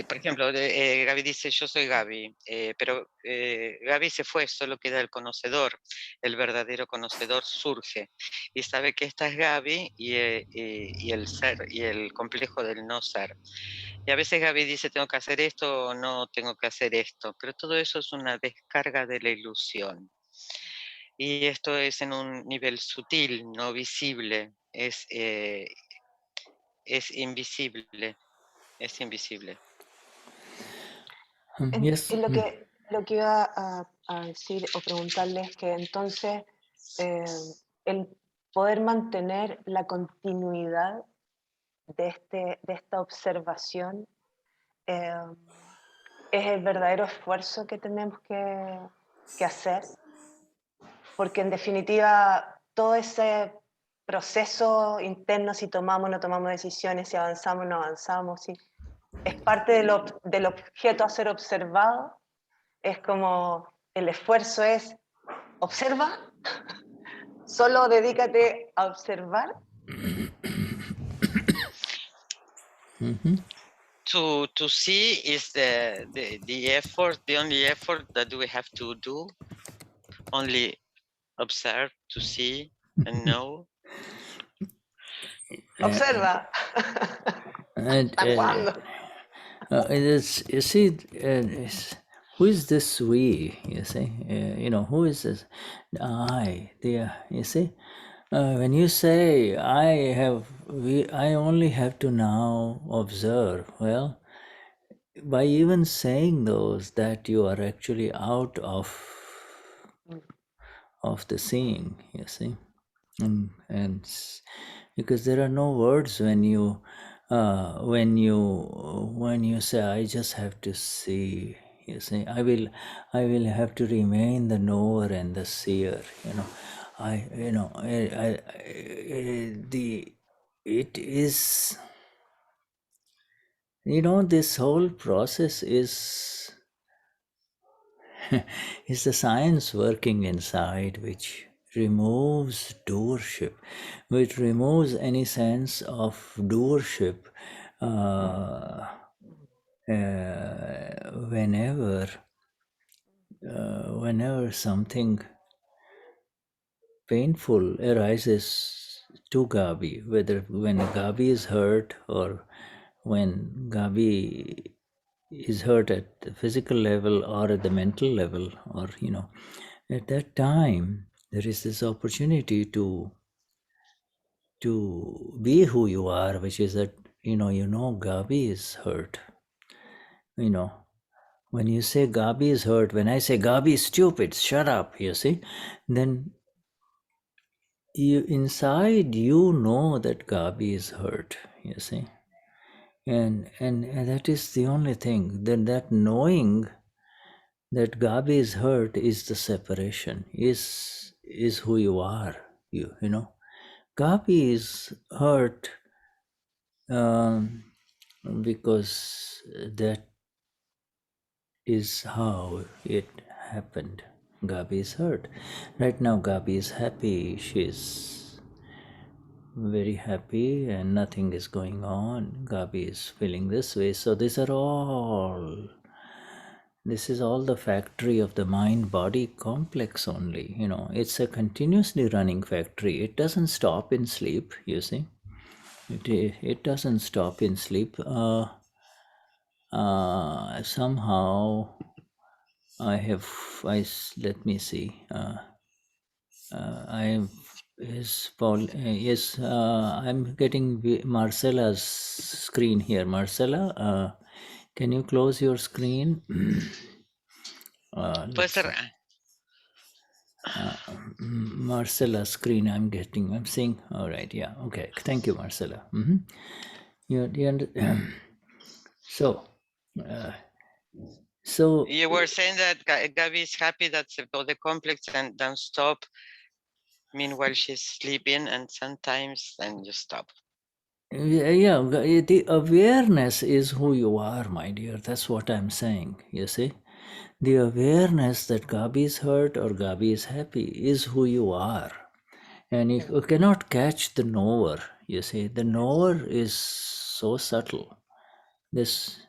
[SPEAKER 2] Por ejemplo, Gaby dice, yo soy Gaby, pero Gaby se fue, solo queda el conocedor. El verdadero conocedor surge y sabe que esta es Gaby y el ser y el complejo del no ser. Y a veces Gaby dice, tengo que hacer esto o no tengo que hacer esto, pero todo eso es una descarga de la ilusión. Y esto es en un nivel sutil, no visible, es invisible, es invisible.
[SPEAKER 1] Yes.
[SPEAKER 6] Y lo que iba a decir o preguntarle es que entonces el poder mantener la continuidad de esta observación es el verdadero esfuerzo que tenemos que hacer, porque en definitiva todo ese proceso interno, si tomamos o no tomamos decisiones, si avanzamos o no avanzamos, si es parte del objeto a ser observado, es como el esfuerzo es observa, solo dedícate a observar.
[SPEAKER 2] To see is the effort, the only effort that we have to do, only observe, to see and know.
[SPEAKER 6] Observa. ¿Hasta cuándo?
[SPEAKER 1] You see, who is this we? You see, who is this I? You see, when you say I only have to now observe. Well, by even saying those, that you are actually out of the seeing. You see, and because there are no words when you say I just have to see. You see, I will have to remain the knower and the seer. It is, this whole process is is the science working inside, which removes doership, which removes any sense of doership whenever something painful arises to Gabi, whether when Gabi is hurt or when Gabi is hurt at the physical level or at the mental level, or at that time there is this opportunity to be who you are, which is that Gabi is hurt. When you say Gabi is hurt, when I say Gabi is stupid, shut up, you see, then inside you know that Gabi is hurt, you see. And that is the only thing. Then that knowing that Gabi is hurt is the separation, is who you are. You know. Gabi is hurt because that is how it happened. Gabi is hurt. Right now Gabi is happy. She's very happy and nothing is going on. Gabi is feeling this way. So this is all the factory of the mind-body complex only. It's a continuously running factory. It doesn't stop in sleep, you see. It doesn't stop in sleep. Somehow let me see. I'm getting Marcella's screen here. Marcella, can you close your screen?
[SPEAKER 2] Puede ser.
[SPEAKER 1] Marcella's screen I'm seeing. All right, yeah, okay. Thank you, Marcella. So
[SPEAKER 2] You were saying that Gabi is happy that the complex and don't stop. Meanwhile, she's sleeping, and sometimes then you stop.
[SPEAKER 1] Yeah, the awareness is who you are, my dear. That's what I'm saying, you see. The awareness that Gabi is hurt or Gabi is happy is who you are. And you cannot catch the knower, you see. The knower is so subtle. This,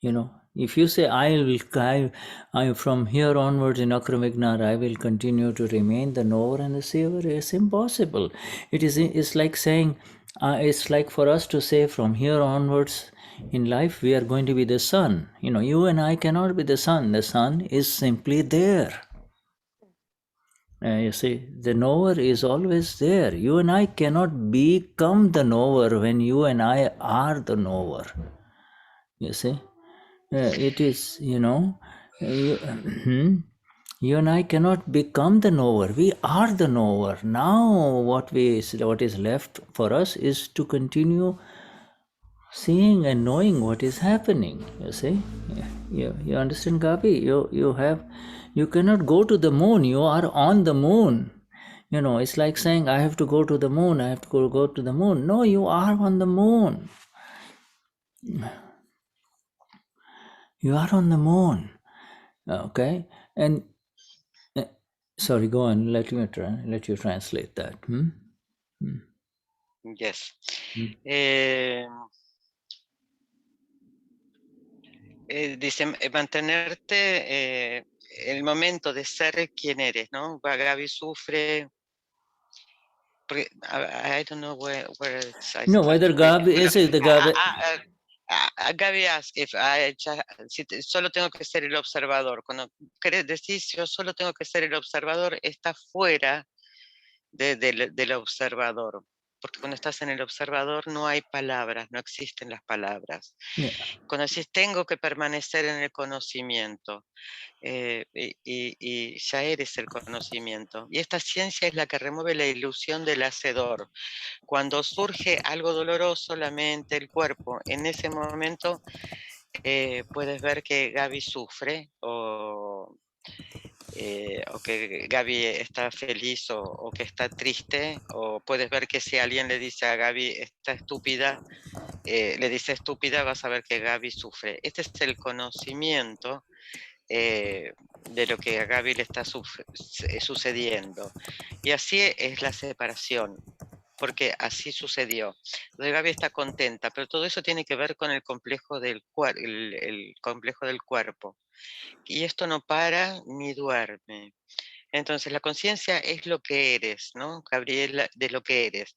[SPEAKER 1] if you say, I from here onwards in Akram Vignan, I will continue to remain the knower and the seer, it's impossible. It's like saying, it's like for us to say from here onwards in life, we are going to be the sun. You and I cannot be the sun. The sun is simply there. You see, the knower is always there. You and I cannot become the knower when you and I are the knower. You see, it is, you and I cannot become the knower. We are the knower. Now, what is left for us is to continue seeing and knowing what is happening. You see, you understand, Gabi? You cannot go to the moon. You are on the moon. It's like saying, I have to go to the moon. I have to go to the moon. No, you are on the moon. You are on the moon. Okay, and sorry, go on. Let you translate that.
[SPEAKER 2] Yes. Dice, mantenerte el momento de ser quien eres, ¿no? Gabi sufre. I don't know where it's.
[SPEAKER 1] No, whether Gabi is the Gabi.
[SPEAKER 2] Gabi asks if solo tengo que ser el observador. Cuando decís yo solo tengo que ser el observador, está fuera del observador. Porque cuando estás en el observador no hay palabras, no existen las palabras.
[SPEAKER 1] Yeah.
[SPEAKER 2] Cuando decís tengo que permanecer en el conocimiento, y ya eres el conocimiento. Y esta ciencia es la que remueve la ilusión del hacedor. Cuando surge algo doloroso, la mente, el cuerpo, en ese momento puedes ver que Gabi sufre o que Gabi está feliz o que está triste, o puedes ver que si alguien le dice a Gabi está estúpida, le dice estúpida, vas a ver que Gabi sufre. Este es el conocimiento de lo que a Gabi le está sucediendo. Y así es la separación, porque así sucedió. Entonces Gabi está contenta, pero todo eso tiene que ver con el complejo del complejo del cuerpo. Y esto no para ni duerme. Entonces, la conciencia es lo que eres, ¿no? Gabriela, de lo que eres.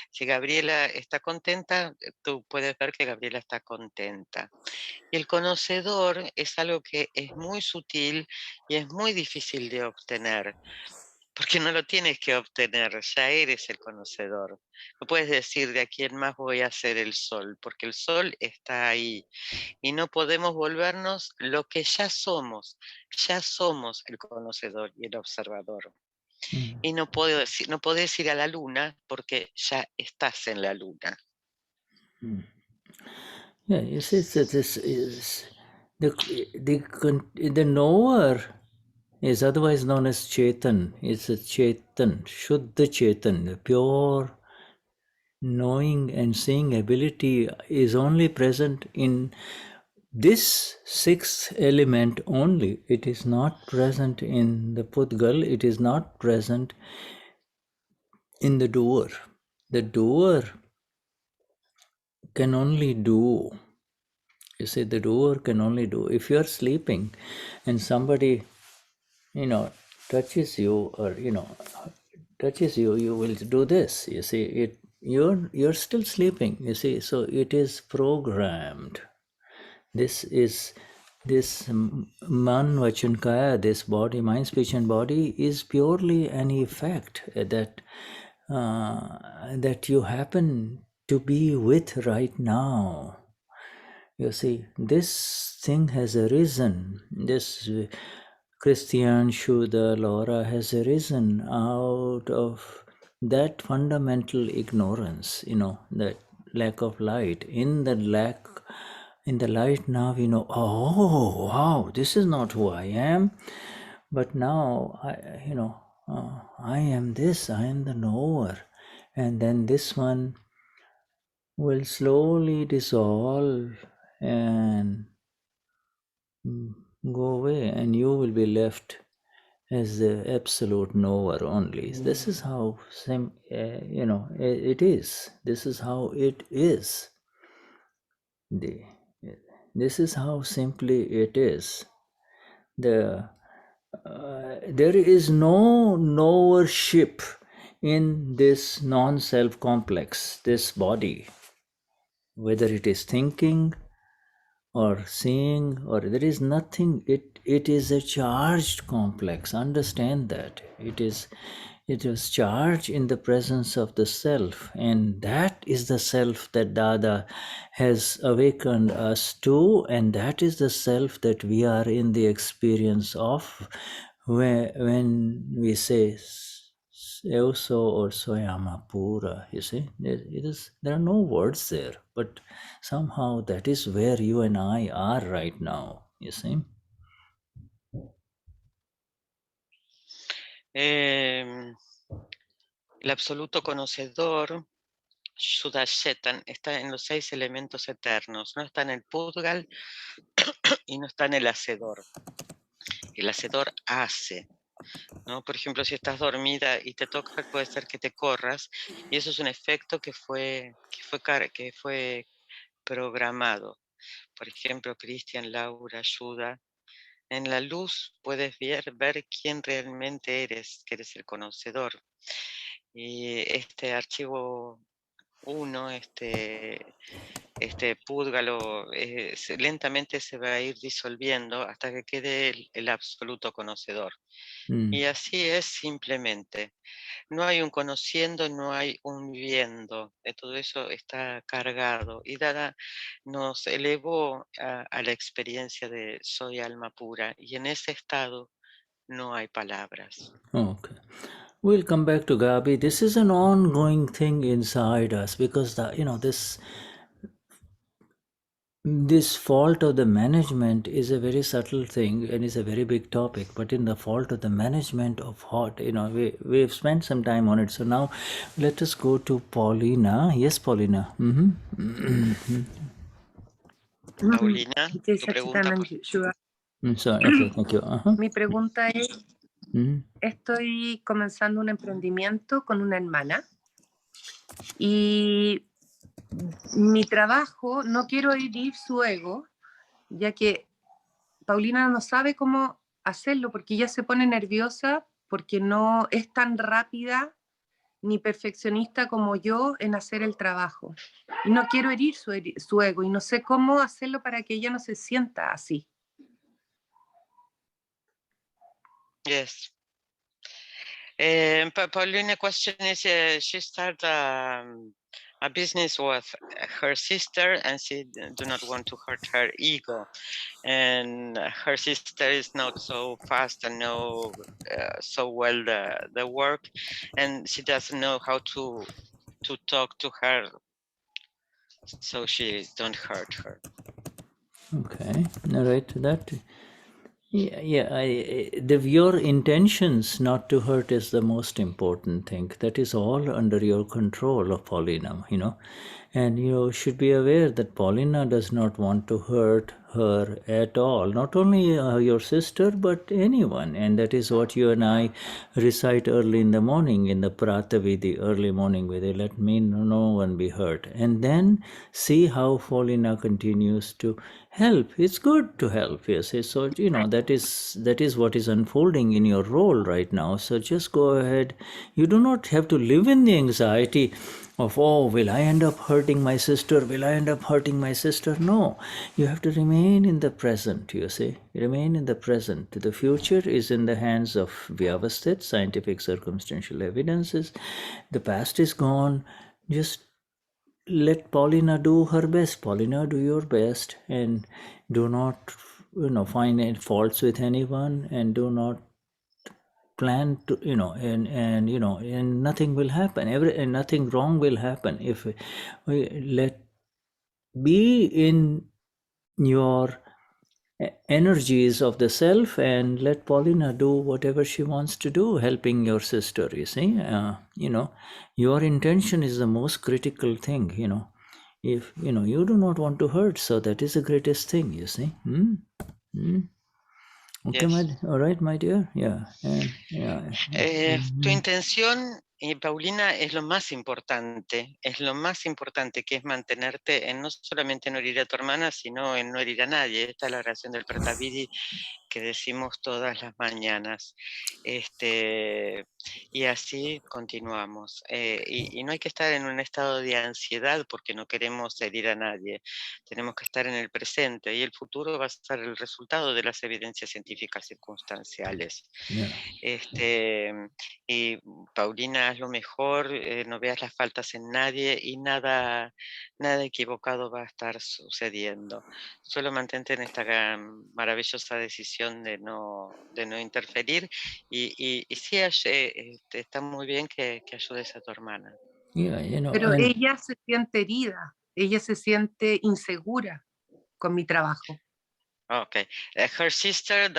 [SPEAKER 2] Si Gabriela está contenta, tú puedes ver que Gabriela está contenta. Y el conocedor es algo que es muy sutil y es muy difícil de obtener, porque no lo tienes que obtener, ya eres el conocedor. No puedes decir de aquí en más voy a ser el sol, porque el sol está ahí. Y no podemos volvernos lo que ya somos el conocedor y el observador. Y no podés ir a la luna porque ya estás en la luna.
[SPEAKER 1] Yeah, you see, so this is the knower is otherwise known as Chetan. It's a Chetan, Shuddha Chetan, the pure knowing and seeing ability is only present in this sixth element only. It is not present in the Pudgal, it is not present in the doer. The doer can only do. You see, the doer can only do. If you're sleeping and somebody, touches you or, touches you, you will do this. You see, you're still sleeping. You see, so it is programmed. This man vachan kaya, this body, mind, speech, and body is purely an effect that you happen to be with right now. You see, this thing has arisen. This Christian Shuddha Laura has arisen out of that fundamental ignorance. That lack of light. In the light now, oh wow, this is not who I am. But now, I am this. I am the knower, and then this one will slowly dissolve and go away, and you will be left as the absolute knower only. This is how it is. This is how it is. This is how simply it is. There is no knowership in this non-self complex, this body, whether it is thinking or seeing, or there is nothing. It is a charged complex. Understand that it is charged in the presence of the self, and that is the self that Dada has awakened us to, and that is the self that we are in the experience of when we say Euso or Soyama Pura. You see, there are no words there, but somehow that is where you and I are right now. You see.
[SPEAKER 2] El absoluto conocedor, Shuddha-Chetan, está en los 6 elementos eternos. No está en el Pudgal y no está en el hacedor. El hacedor hace, ¿no? Por ejemplo, si estás dormida y te toca, puede ser que te corras, y eso es un efecto que fue programado. Por ejemplo, Cristian, Laura, Shuddha. En la luz puedes ver quién realmente eres, que eres el conocedor. Y este archivo 1, este púdgalo, lentamente se va a ir disolviendo hasta que quede el absoluto conocedor. Y así es simplemente. No hay un conociendo, no hay un viendo. Todo eso está cargado. Y Dada nos elevó a la experiencia de soy alma pura. Y en ese estado no hay palabras.
[SPEAKER 1] Okay. We'll come back to Gabi. This is an ongoing thing inside us because this fault of the management is a very subtle thing and is a very big topic. But in the fault of the management of heart, we've spent some time on it. So now let us go to Paulina. Yes, Paulina.
[SPEAKER 2] Paulina, tu pregunta.
[SPEAKER 1] Sorry. Okay, thank you.
[SPEAKER 7] Mi pregunta es, estoy comenzando un emprendimiento con una hermana y mi trabajo, no quiero herir su ego, ya que Paulina no sabe cómo hacerlo porque ella se pone nerviosa porque no es tan rápida ni perfeccionista como yo en hacer el trabajo. Y no quiero herir su ego y no sé cómo hacerlo para que ella no se sienta así.
[SPEAKER 2] Yes. Paulina question is, she started a business with her sister, and she do not want to hurt her ego. And her sister is not so fast and know so well the work, and she doesn't know how to talk to her, so she don't hurt her.
[SPEAKER 1] Okay, all right. That, yeah. Your intentions not to hurt is the most important thing. That is all under your control of Paulina, and you should be aware that Paulina does not want to hurt her at all. Not only your sister, but anyone. And that is what you and I recite early in the morning in the Pratavidi, the early morning Vidi. Let me no one be hurt. And then see how Paulina continues to help. It's good to help. Yes. So that is what is unfolding in your role right now. So just go ahead. You do not have to live in the anxiety of, oh, will I end up hurting my sister? Will I end up hurting my sister? No, you have to remain in the present, you see. Remain in the present. The future is in the hands of Vyavasthit, scientific circumstantial evidences. The past is gone. Just let Paulina do her best. Paulina, do your best, and do not find any faults with anyone, and do not plan to and nothing will happen, and nothing wrong will happen if we let be in your energies of the self, and let Paulina do whatever she wants to do, helping your sister. You see, your intention is the most critical thing. If you do not want to hurt, so that is the greatest thing. You see. Okay,
[SPEAKER 2] Yes.
[SPEAKER 1] all right, my dear. Yeah.
[SPEAKER 2] Tu intención, Paulina, es lo más importante, que es mantenerte en no solamente no herir a tu hermana, sino en no herir a nadie. Esta es la oración del Pratavidi que decimos todas las mañanas. Y así continuamos. Y no hay que estar en un estado de ansiedad porque no queremos herir a nadie. Tenemos que estar en el presente, y el futuro va a ser el resultado de las evidencias científicas circunstanciales. Y Paulina, haz lo mejor, no veas las faltas en nadie, y nada equivocado va a estar sucediendo. Solo mantente en esta maravillosa decisión de no interferir, y sí, está muy bien que ayudes a tu hermana.
[SPEAKER 7] Pero ella se siente herida, ella se siente insegura con mi trabajo.
[SPEAKER 2] Okay. Her sister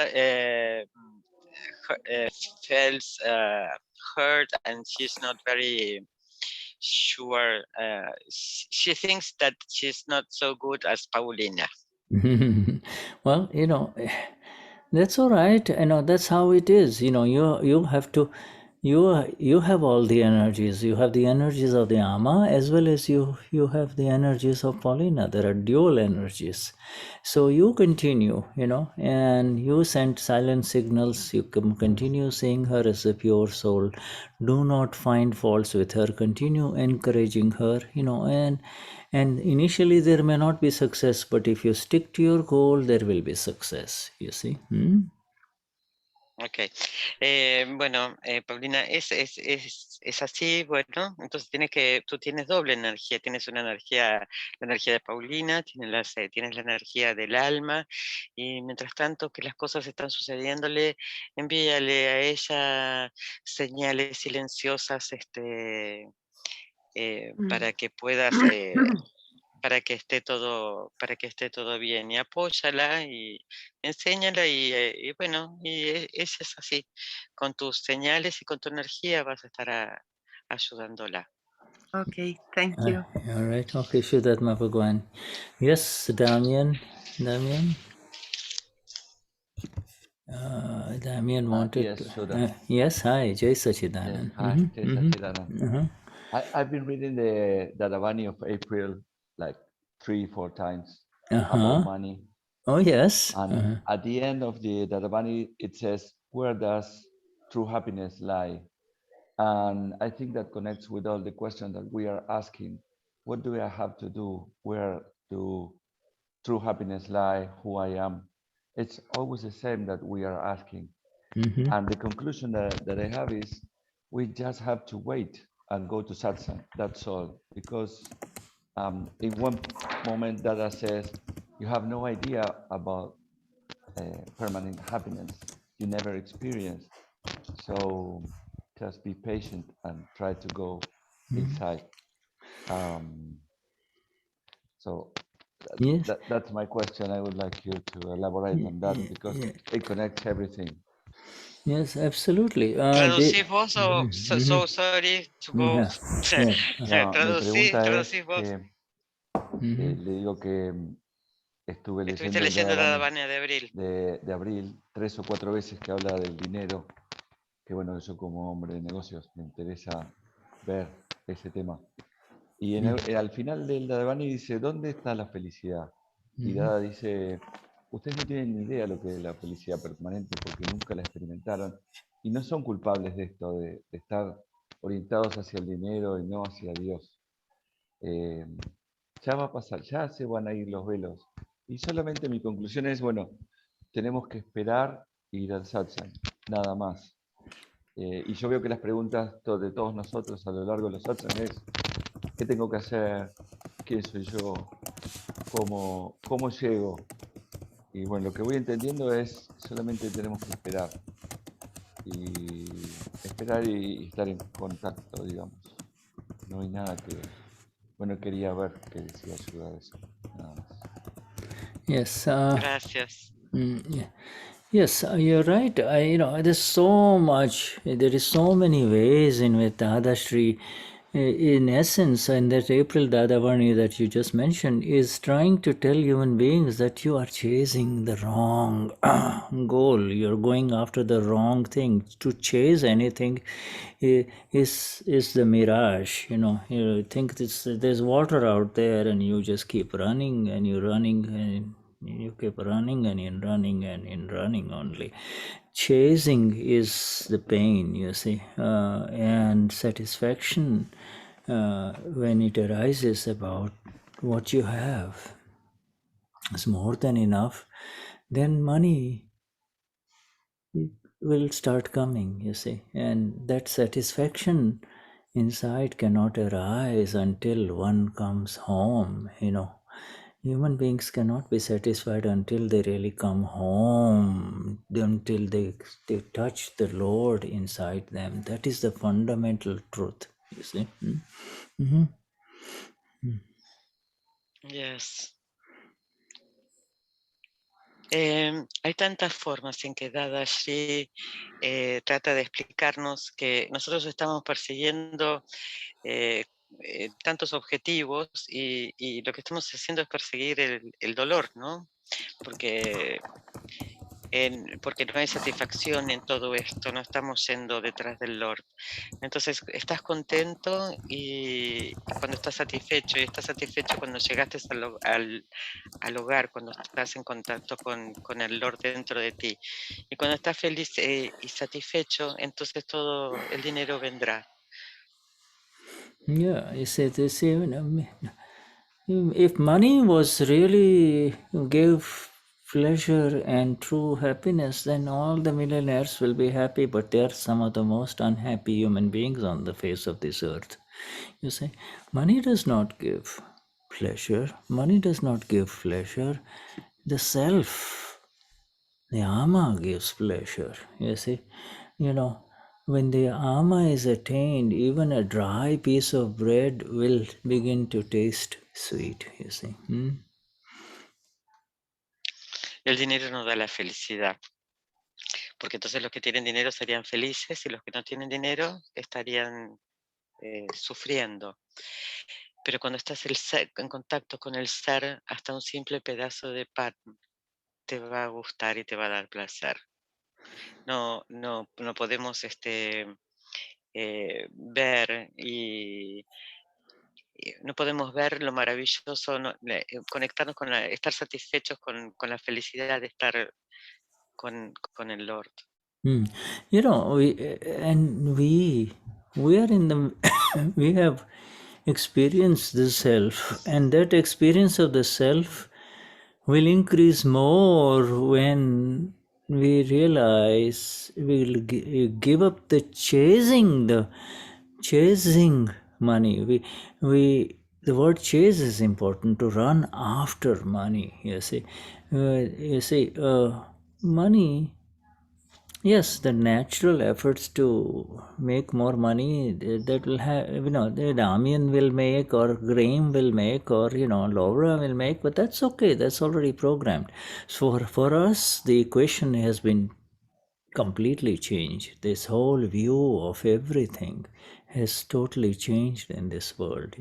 [SPEAKER 2] feels hurt, and she's not very sure. She thinks that she's not so good as Paulina.
[SPEAKER 1] Well, that's all right. That's how it is. You have to, you have all the energies. You have the energies of the Ama, as well as you have the energies of Paulina. There are dual energies. So you continue, and you send silent signals. You can continue seeing her as a pure soul. Do not find faults with her. Continue encouraging her, and initially there may not be success, but if you stick to your goal, there will be success, you see.
[SPEAKER 2] Ok. Bueno, Paulina, es así, bueno, entonces tú tienes doble energía, tienes una energía, la energía de Paulina, tienes la energía del alma, y mientras tanto que las cosas están sucediéndole, envíale a ella señales silenciosas, para que puedas, para que esté todo bien, y apóyala y enséñala, y bueno, ella es así, con tus señales y con tu energía vas a estar ayudándola.
[SPEAKER 7] Okay, thank you.
[SPEAKER 1] All right. Okay, Vishuddhatma Bhagwan. Yes, Damien. Damien wanted
[SPEAKER 8] yes,
[SPEAKER 1] to.
[SPEAKER 8] Shuddha.
[SPEAKER 1] Yes, hi, Jai Sachidanand.
[SPEAKER 8] Yes, hi, Jai Sachidanand. I've been reading the Dadavani of April like 3-4 times about money.
[SPEAKER 1] Oh, yes.
[SPEAKER 8] And at the end of the Dadavani, it says, where does true happiness lie? And I think that connects with all the questions that we are asking. What do I have to do? Where do true happiness lie? Who I am? It's always the same that we are asking. And the conclusion that I have is we just have to wait and go to satsang. That's all. Because in one moment Dada says, you have no idea about permanent happiness. You never experienced. So just be patient and try to go inside. So
[SPEAKER 1] Yes.
[SPEAKER 8] that's my question. I would like you to elaborate on that because it connects everything.
[SPEAKER 1] Yes, absolutely.
[SPEAKER 2] ¿Traducís vos o so sorry to go?
[SPEAKER 8] No, mi pregunta es
[SPEAKER 2] Traducís vos.
[SPEAKER 8] que le digo que estuve
[SPEAKER 2] Estuviste
[SPEAKER 8] leyendo el
[SPEAKER 2] leyendo la
[SPEAKER 8] Dadavani
[SPEAKER 2] Davania de abril.
[SPEAKER 8] de abril 3 o 4 veces que habla del dinero, que bueno, yo como hombre de negocios me interesa ver ese tema. Y al final del Dadavani dice, ¿dónde está la felicidad? Y Dada dice, ustedes no tienen ni idea lo que es la felicidad permanente porque nunca la experimentaron y no son culpables de esto, de estar orientados hacia el dinero y no hacia Dios. Ya va a pasar, ya se van a ir los velos. Y solamente mi conclusión es, bueno, tenemos que esperar e ir al satsang, nada más. Y yo veo que las preguntas de todos nosotros a lo largo de los satsang es, ¿qué tengo que hacer? ¿Quién soy yo? ¿Cómo llego? Y bueno, lo que voy entendiendo es solamente tenemos que esperar. Y esperar y estar en contacto, digamos. No hay nada que... Bueno, quería ver qué decía Shuddha de eso. Nada más.
[SPEAKER 1] Yes.
[SPEAKER 2] Gracias.
[SPEAKER 1] Yes, you're right. There's so much. There is so many ways in which Dadashri, in essence, and that April Dadavarni that you just mentioned, is trying to tell human beings that you are chasing the wrong goal. You're going after the wrong thing. To chase anything is the mirage. You think there's water out there, and you just keep running, and you're running, and you keep running and in running only. Chasing is the pain, you see, and satisfaction when it arises about what you have is more than enough, then money will start coming, you see, and that satisfaction inside cannot arise until one comes home. Human beings cannot be satisfied until they really come home, until they touch the Lord inside them. That is the fundamental truth, you see.
[SPEAKER 2] Yes. Hay tantas formas en que Dadashri trata de explicarnos que nosotros estamos persiguiendo tantos objetivos y lo que estamos haciendo es perseguir el dolor, ¿no? Porque no hay satisfacción en todo esto, no estamos yendo detrás del Lord. Entonces, estás contento y cuando estás satisfecho, y estás satisfecho cuando llegaste al hogar, cuando estás en contacto con el Lord dentro de ti. Y cuando estás feliz y satisfecho, entonces todo el dinero vendrá.
[SPEAKER 1] Yeah, you say this, if money was really gave pleasure and true happiness, then all the millionaires will be happy, but they are some of the most unhappy human beings on the face of this earth. You see, money does not give pleasure. Money does not give pleasure. The self, the ama gives pleasure. You see, when the ama is attained, even a dry piece of bread will begin to taste sweet, you see.
[SPEAKER 2] El dinero no da la felicidad, porque entonces los que tienen dinero serían felices y los que no tienen dinero estarían sufriendo. Pero cuando estás en contacto con el ser, hasta un simple pedazo de pan te va a gustar y te va a dar placer. No podemos ver y no podemos ver lo maravilloso, conectarnos estar satisfechos con la felicidad de estar con el Lord.
[SPEAKER 1] Hmm. You know, we are in the we have experienced the self, and that experience of the self will increase more when we realize we'll give up the chasing money. The word chase is important, to run after money. Money. Yes, the natural efforts to make more money, that will have, the Damian will make, or Graham will make, or, Laura will make, but that's okay. That's already programmed. So for us, the equation has been completely changed. This whole view of everything has totally changed in this world,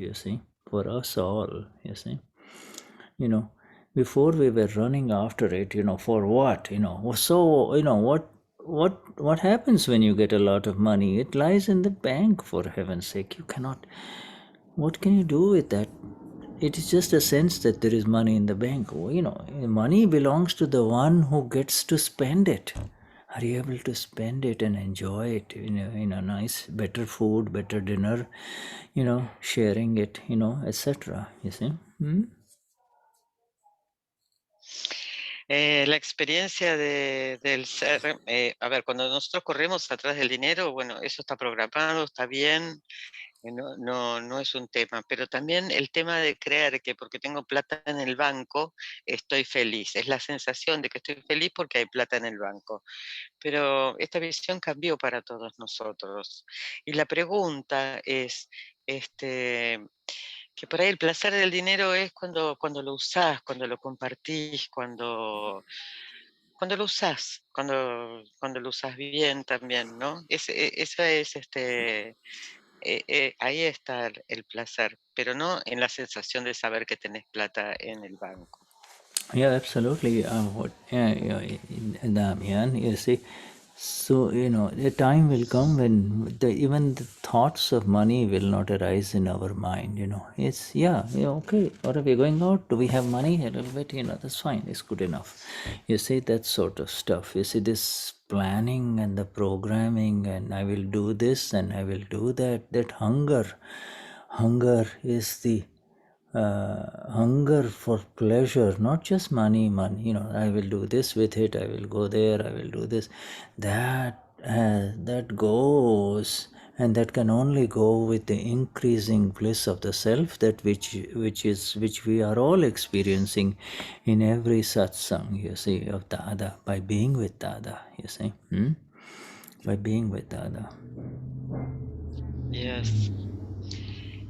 [SPEAKER 1] for us all, you know before we were running after it, for what, so, what happens when you get a lot of money? It lies in the bank, for heaven's sake. You cannot, what can you do with that? It is just a sense that there is money in the bank. Money belongs to the one who gets to spend it. Are you able to spend it and enjoy it in a nice, better food, better dinner, sharing it, etc. You see? Hmm?
[SPEAKER 2] La experiencia del ser, a ver, cuando nosotros corremos atrás del dinero, bueno, eso está programado, está bien, no es un tema, pero también el tema de creer que porque tengo plata en el banco estoy feliz, es la sensación de que estoy feliz porque hay plata en el banco, pero esta visión cambió para todos nosotros. Y la pregunta es, que por ahí el placer del dinero es cuando lo usás, cuando lo compartís, cuando lo usás, cuando lo usás bien también, ¿no? Eso es, ahí está el placer, pero no en la sensación de saber que tenés plata en el banco.
[SPEAKER 1] Yeah, absolutely. Damian, you see, so, a time will come when even the thoughts of money will not arise in our mind, It's, okay, what are we going out? Do we have money? A little bit, that's fine, it's good enough. You see, that sort of stuff. You see, this planning and the programming, and I will do this and I will do that hunger. Hunger is the hunger for pleasure, not just money. I will do this with it, I will go there, I will do this. That goes, and that can only go with the increasing bliss of the self, that which we are all experiencing in every satsang, of Dada, by being with Dada, by being with Dada.
[SPEAKER 2] Yes.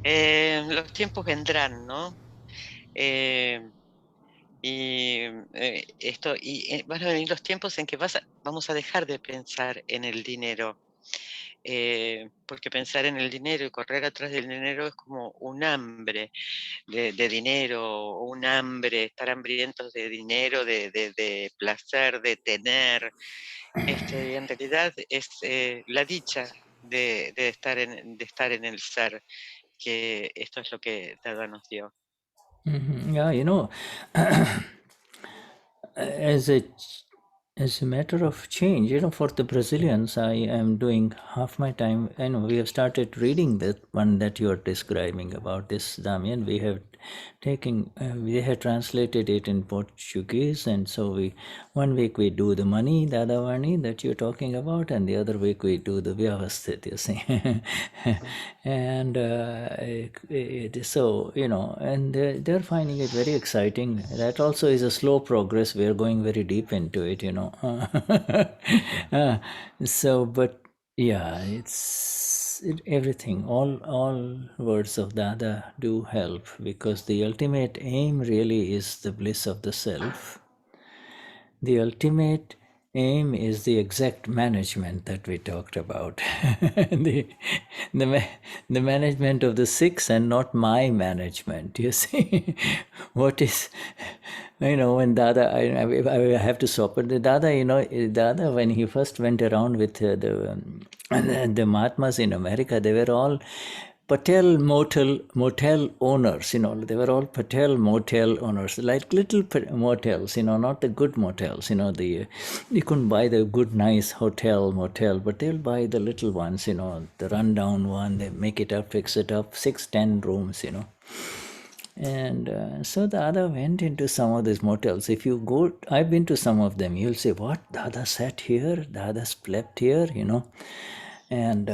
[SPEAKER 2] Los tiempos vendrán, ¿no? Van a venir los tiempos en que vamos a dejar de pensar en el dinero, porque pensar en el dinero y correr atrás del dinero es como un hambre de dinero, un hambre, estar hambrientos de dinero, de placer, de tener. Y en realidad es la dicha de estar en el ser, que esto es lo que Dada nos dio.
[SPEAKER 1] Yeah, as a matter of change, for the Brazilians, I am doing half my time. I know we have started reading that one that you are describing about this, Damian. We have we have translated it in Portuguese, and so 1 week we do the money, Dadavani, that you're talking about, and the other week we do the Vyavasthit, you see. And so, and they're finding it very exciting. That also is a slow progress. We're going very deep into it, so, but yeah, everything, all words of Dada do help, because the ultimate aim really is the bliss of the self. The ultimate aim is the exact management that we talked about. the management of the six, and not my management, you see. What is, when Dada, I have to stop it. Dada, Dada, when he first went around with the Mahatmas in America, they were all Patel motel owners, they were all Patel motel owners, like little motels, not the good motels, you couldn't buy the good, nice motel, but they'll buy the little ones, the rundown one, they make it up, fix it up, 6-10 rooms, And so Dada went into some of these motels. If you go, I've been to some of them, you'll say, what, Dada sat here, Dada slept here, and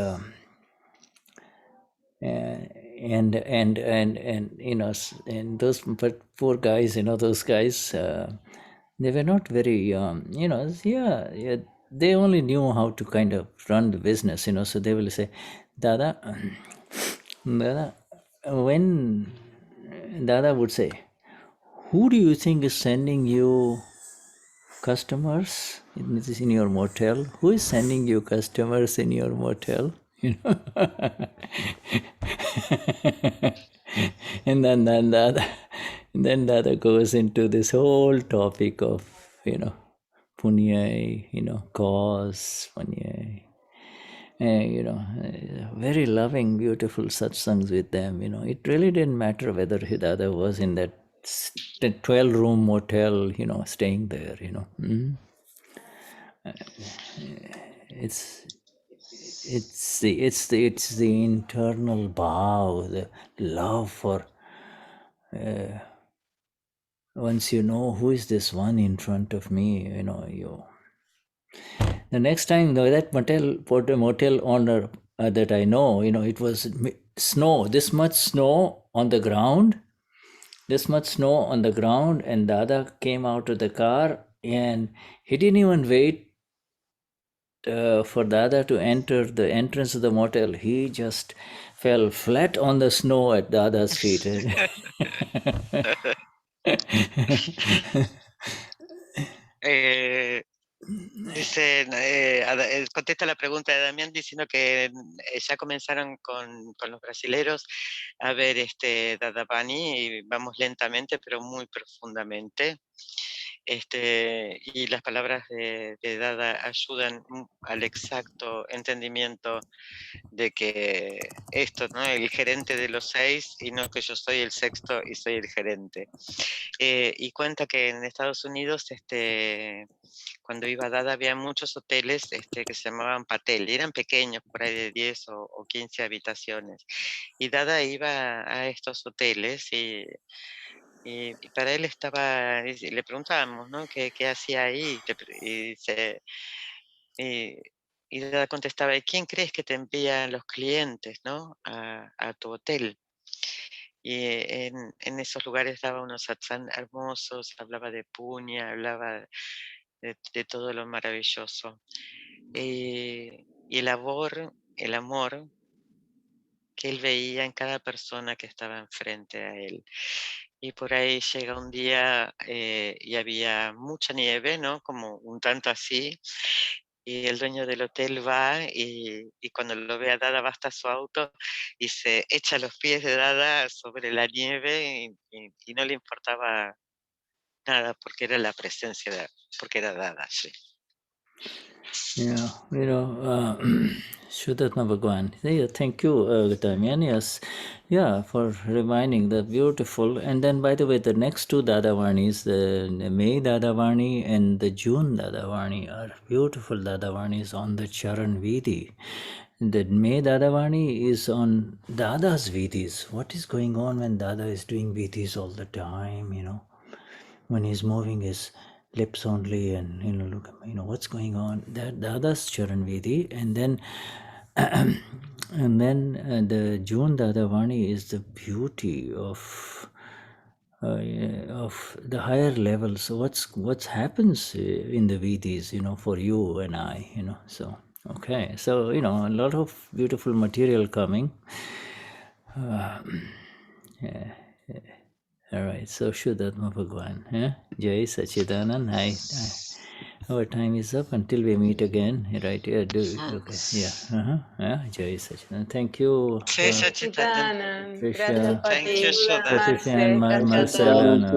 [SPEAKER 1] and those but poor guys, those guys, they were not very yeah, they only knew how to kind of run the business, so they will say, Dada, Dada, when Dada would say, who do you think is sending you customers in your motel? Who is sending you customers in your motel? And then Dada goes into this whole topic of, punya, cause, punya, very loving, beautiful satsangs with them. It really didn't matter whether Dada was in that 12-room motel, staying there. It's the internal bhav, the love for. Once you know who is this one in front of me, the next time that motel owner that I know, it was snow, this much snow on the ground, and Dada came out of the car and he didn't even wait for Dada to enter the entrance of the motel. He just fell flat on the snow at Dada's feet.
[SPEAKER 2] Contesta la pregunta de Damián diciendo que ya comenzaron con los brasileros a ver Dadapani, y vamos lentamente pero muy profundamente. Y las palabras de Dada ayudan al exacto entendimiento de que esto, ¿no? El gerente de los 6 y no que yo soy el 6º y soy el gerente. Y cuenta que en Estados Unidos, cuando iba Dada había muchos hoteles que se llamaban Patel, y eran pequeños, por ahí de 10 o 15 habitaciones. Y Dada iba a estos hoteles y para él estaba, y le preguntábamos, ¿no? ¿Qué hacía ahí? Y Dada contestaba, ¿y quién crees que te envían los clientes, ¿no? a tu hotel? Y en esos lugares daba unos satsang hermosos, hablaba de puña, hablaba de todo lo maravilloso. Y el amor que él veía en cada persona que estaba enfrente a él. Y por ahí llega un día y había mucha nieve, ¿no? Como un tanto así. Y el dueño del hotel va y cuando lo ve a Dada va hasta su auto y se echa los pies de Dada sobre la nieve y no le importaba nada porque era la presencia porque era Dada, sí.
[SPEAKER 1] Yeah, Vishuddhatma Bhagwan. Yeah, thank you, Damian. Yes, yeah, for reminding that beautiful. And then, by the way, the next two Dadavarnis, the May Dadavarni and the June Dadavarni, are beautiful Dadavarnis on the Charan Vidhi. The May Dadavarni is on Dada's Vidhis. What is going on when Dada is doing Vidhis all the time, when he's moving his lips only, and look, what's going on. That Dada's Charan Vidhi, and then the June Dadavani is the beauty of the higher levels. So what's happens in the Vidhis, for you and I, So okay, so a lot of beautiful material coming. Yeah. All right, so Shuddhatma Bhagwan. Jai Sachidanand. Hi. Our time is up until we meet again. Right? Yeah, okay. Yeah. Yeah. Jai Sachidanand. Thank you.
[SPEAKER 2] Jai Sachidanand.
[SPEAKER 1] Patricia.
[SPEAKER 2] Thank you, Shuddha.
[SPEAKER 1] Patricia and
[SPEAKER 7] Jai
[SPEAKER 1] Marcella. Jai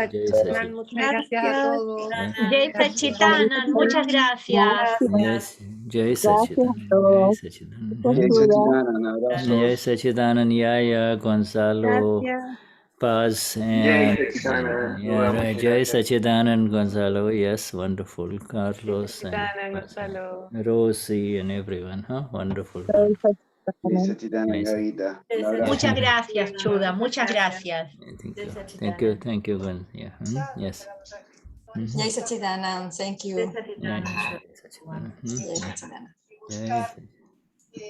[SPEAKER 7] Sachidanand, muchas gracias a todos.
[SPEAKER 1] Yeah.
[SPEAKER 4] Jai Sachidanand, muchas gracias.
[SPEAKER 1] Yes. Jai
[SPEAKER 9] Gracias a
[SPEAKER 1] Sachidanand. Jai
[SPEAKER 9] todos.
[SPEAKER 1] Sachidanand.
[SPEAKER 3] Jai
[SPEAKER 9] Ayuda.
[SPEAKER 3] Sachidanand,
[SPEAKER 1] Jai
[SPEAKER 3] abrazos.
[SPEAKER 1] Sachidanand, Yaya, Gonzalo,
[SPEAKER 7] Gracias.
[SPEAKER 1] Paz,
[SPEAKER 10] Jai
[SPEAKER 1] and
[SPEAKER 10] Sachidanand.
[SPEAKER 1] yeah,
[SPEAKER 10] Nuevas
[SPEAKER 1] right.
[SPEAKER 10] muchas
[SPEAKER 1] Jai
[SPEAKER 10] gracias.
[SPEAKER 1] Sachidanand, Gonzalo. Yes, wonderful. Carlos and
[SPEAKER 6] Gonzalo.
[SPEAKER 1] Rosie and everyone. Huh? Wonderful.
[SPEAKER 9] Jai
[SPEAKER 3] Jai
[SPEAKER 9] Sachidanand.
[SPEAKER 3] Sachidanand,
[SPEAKER 1] Nice.
[SPEAKER 3] Gavita. Un abrazo.
[SPEAKER 4] Muchas gracias, Chuda. Muchas gracias.
[SPEAKER 1] Thank you. Thank you. Thank you, Gon. Yeah. Yes.
[SPEAKER 11] Jai Sachidanand, thank you.
[SPEAKER 1] Yeah. Jai Sachidanand.
[SPEAKER 11] Jai
[SPEAKER 1] Yeah.
[SPEAKER 11] Sachidanand.
[SPEAKER 1] Jai Sachidanand.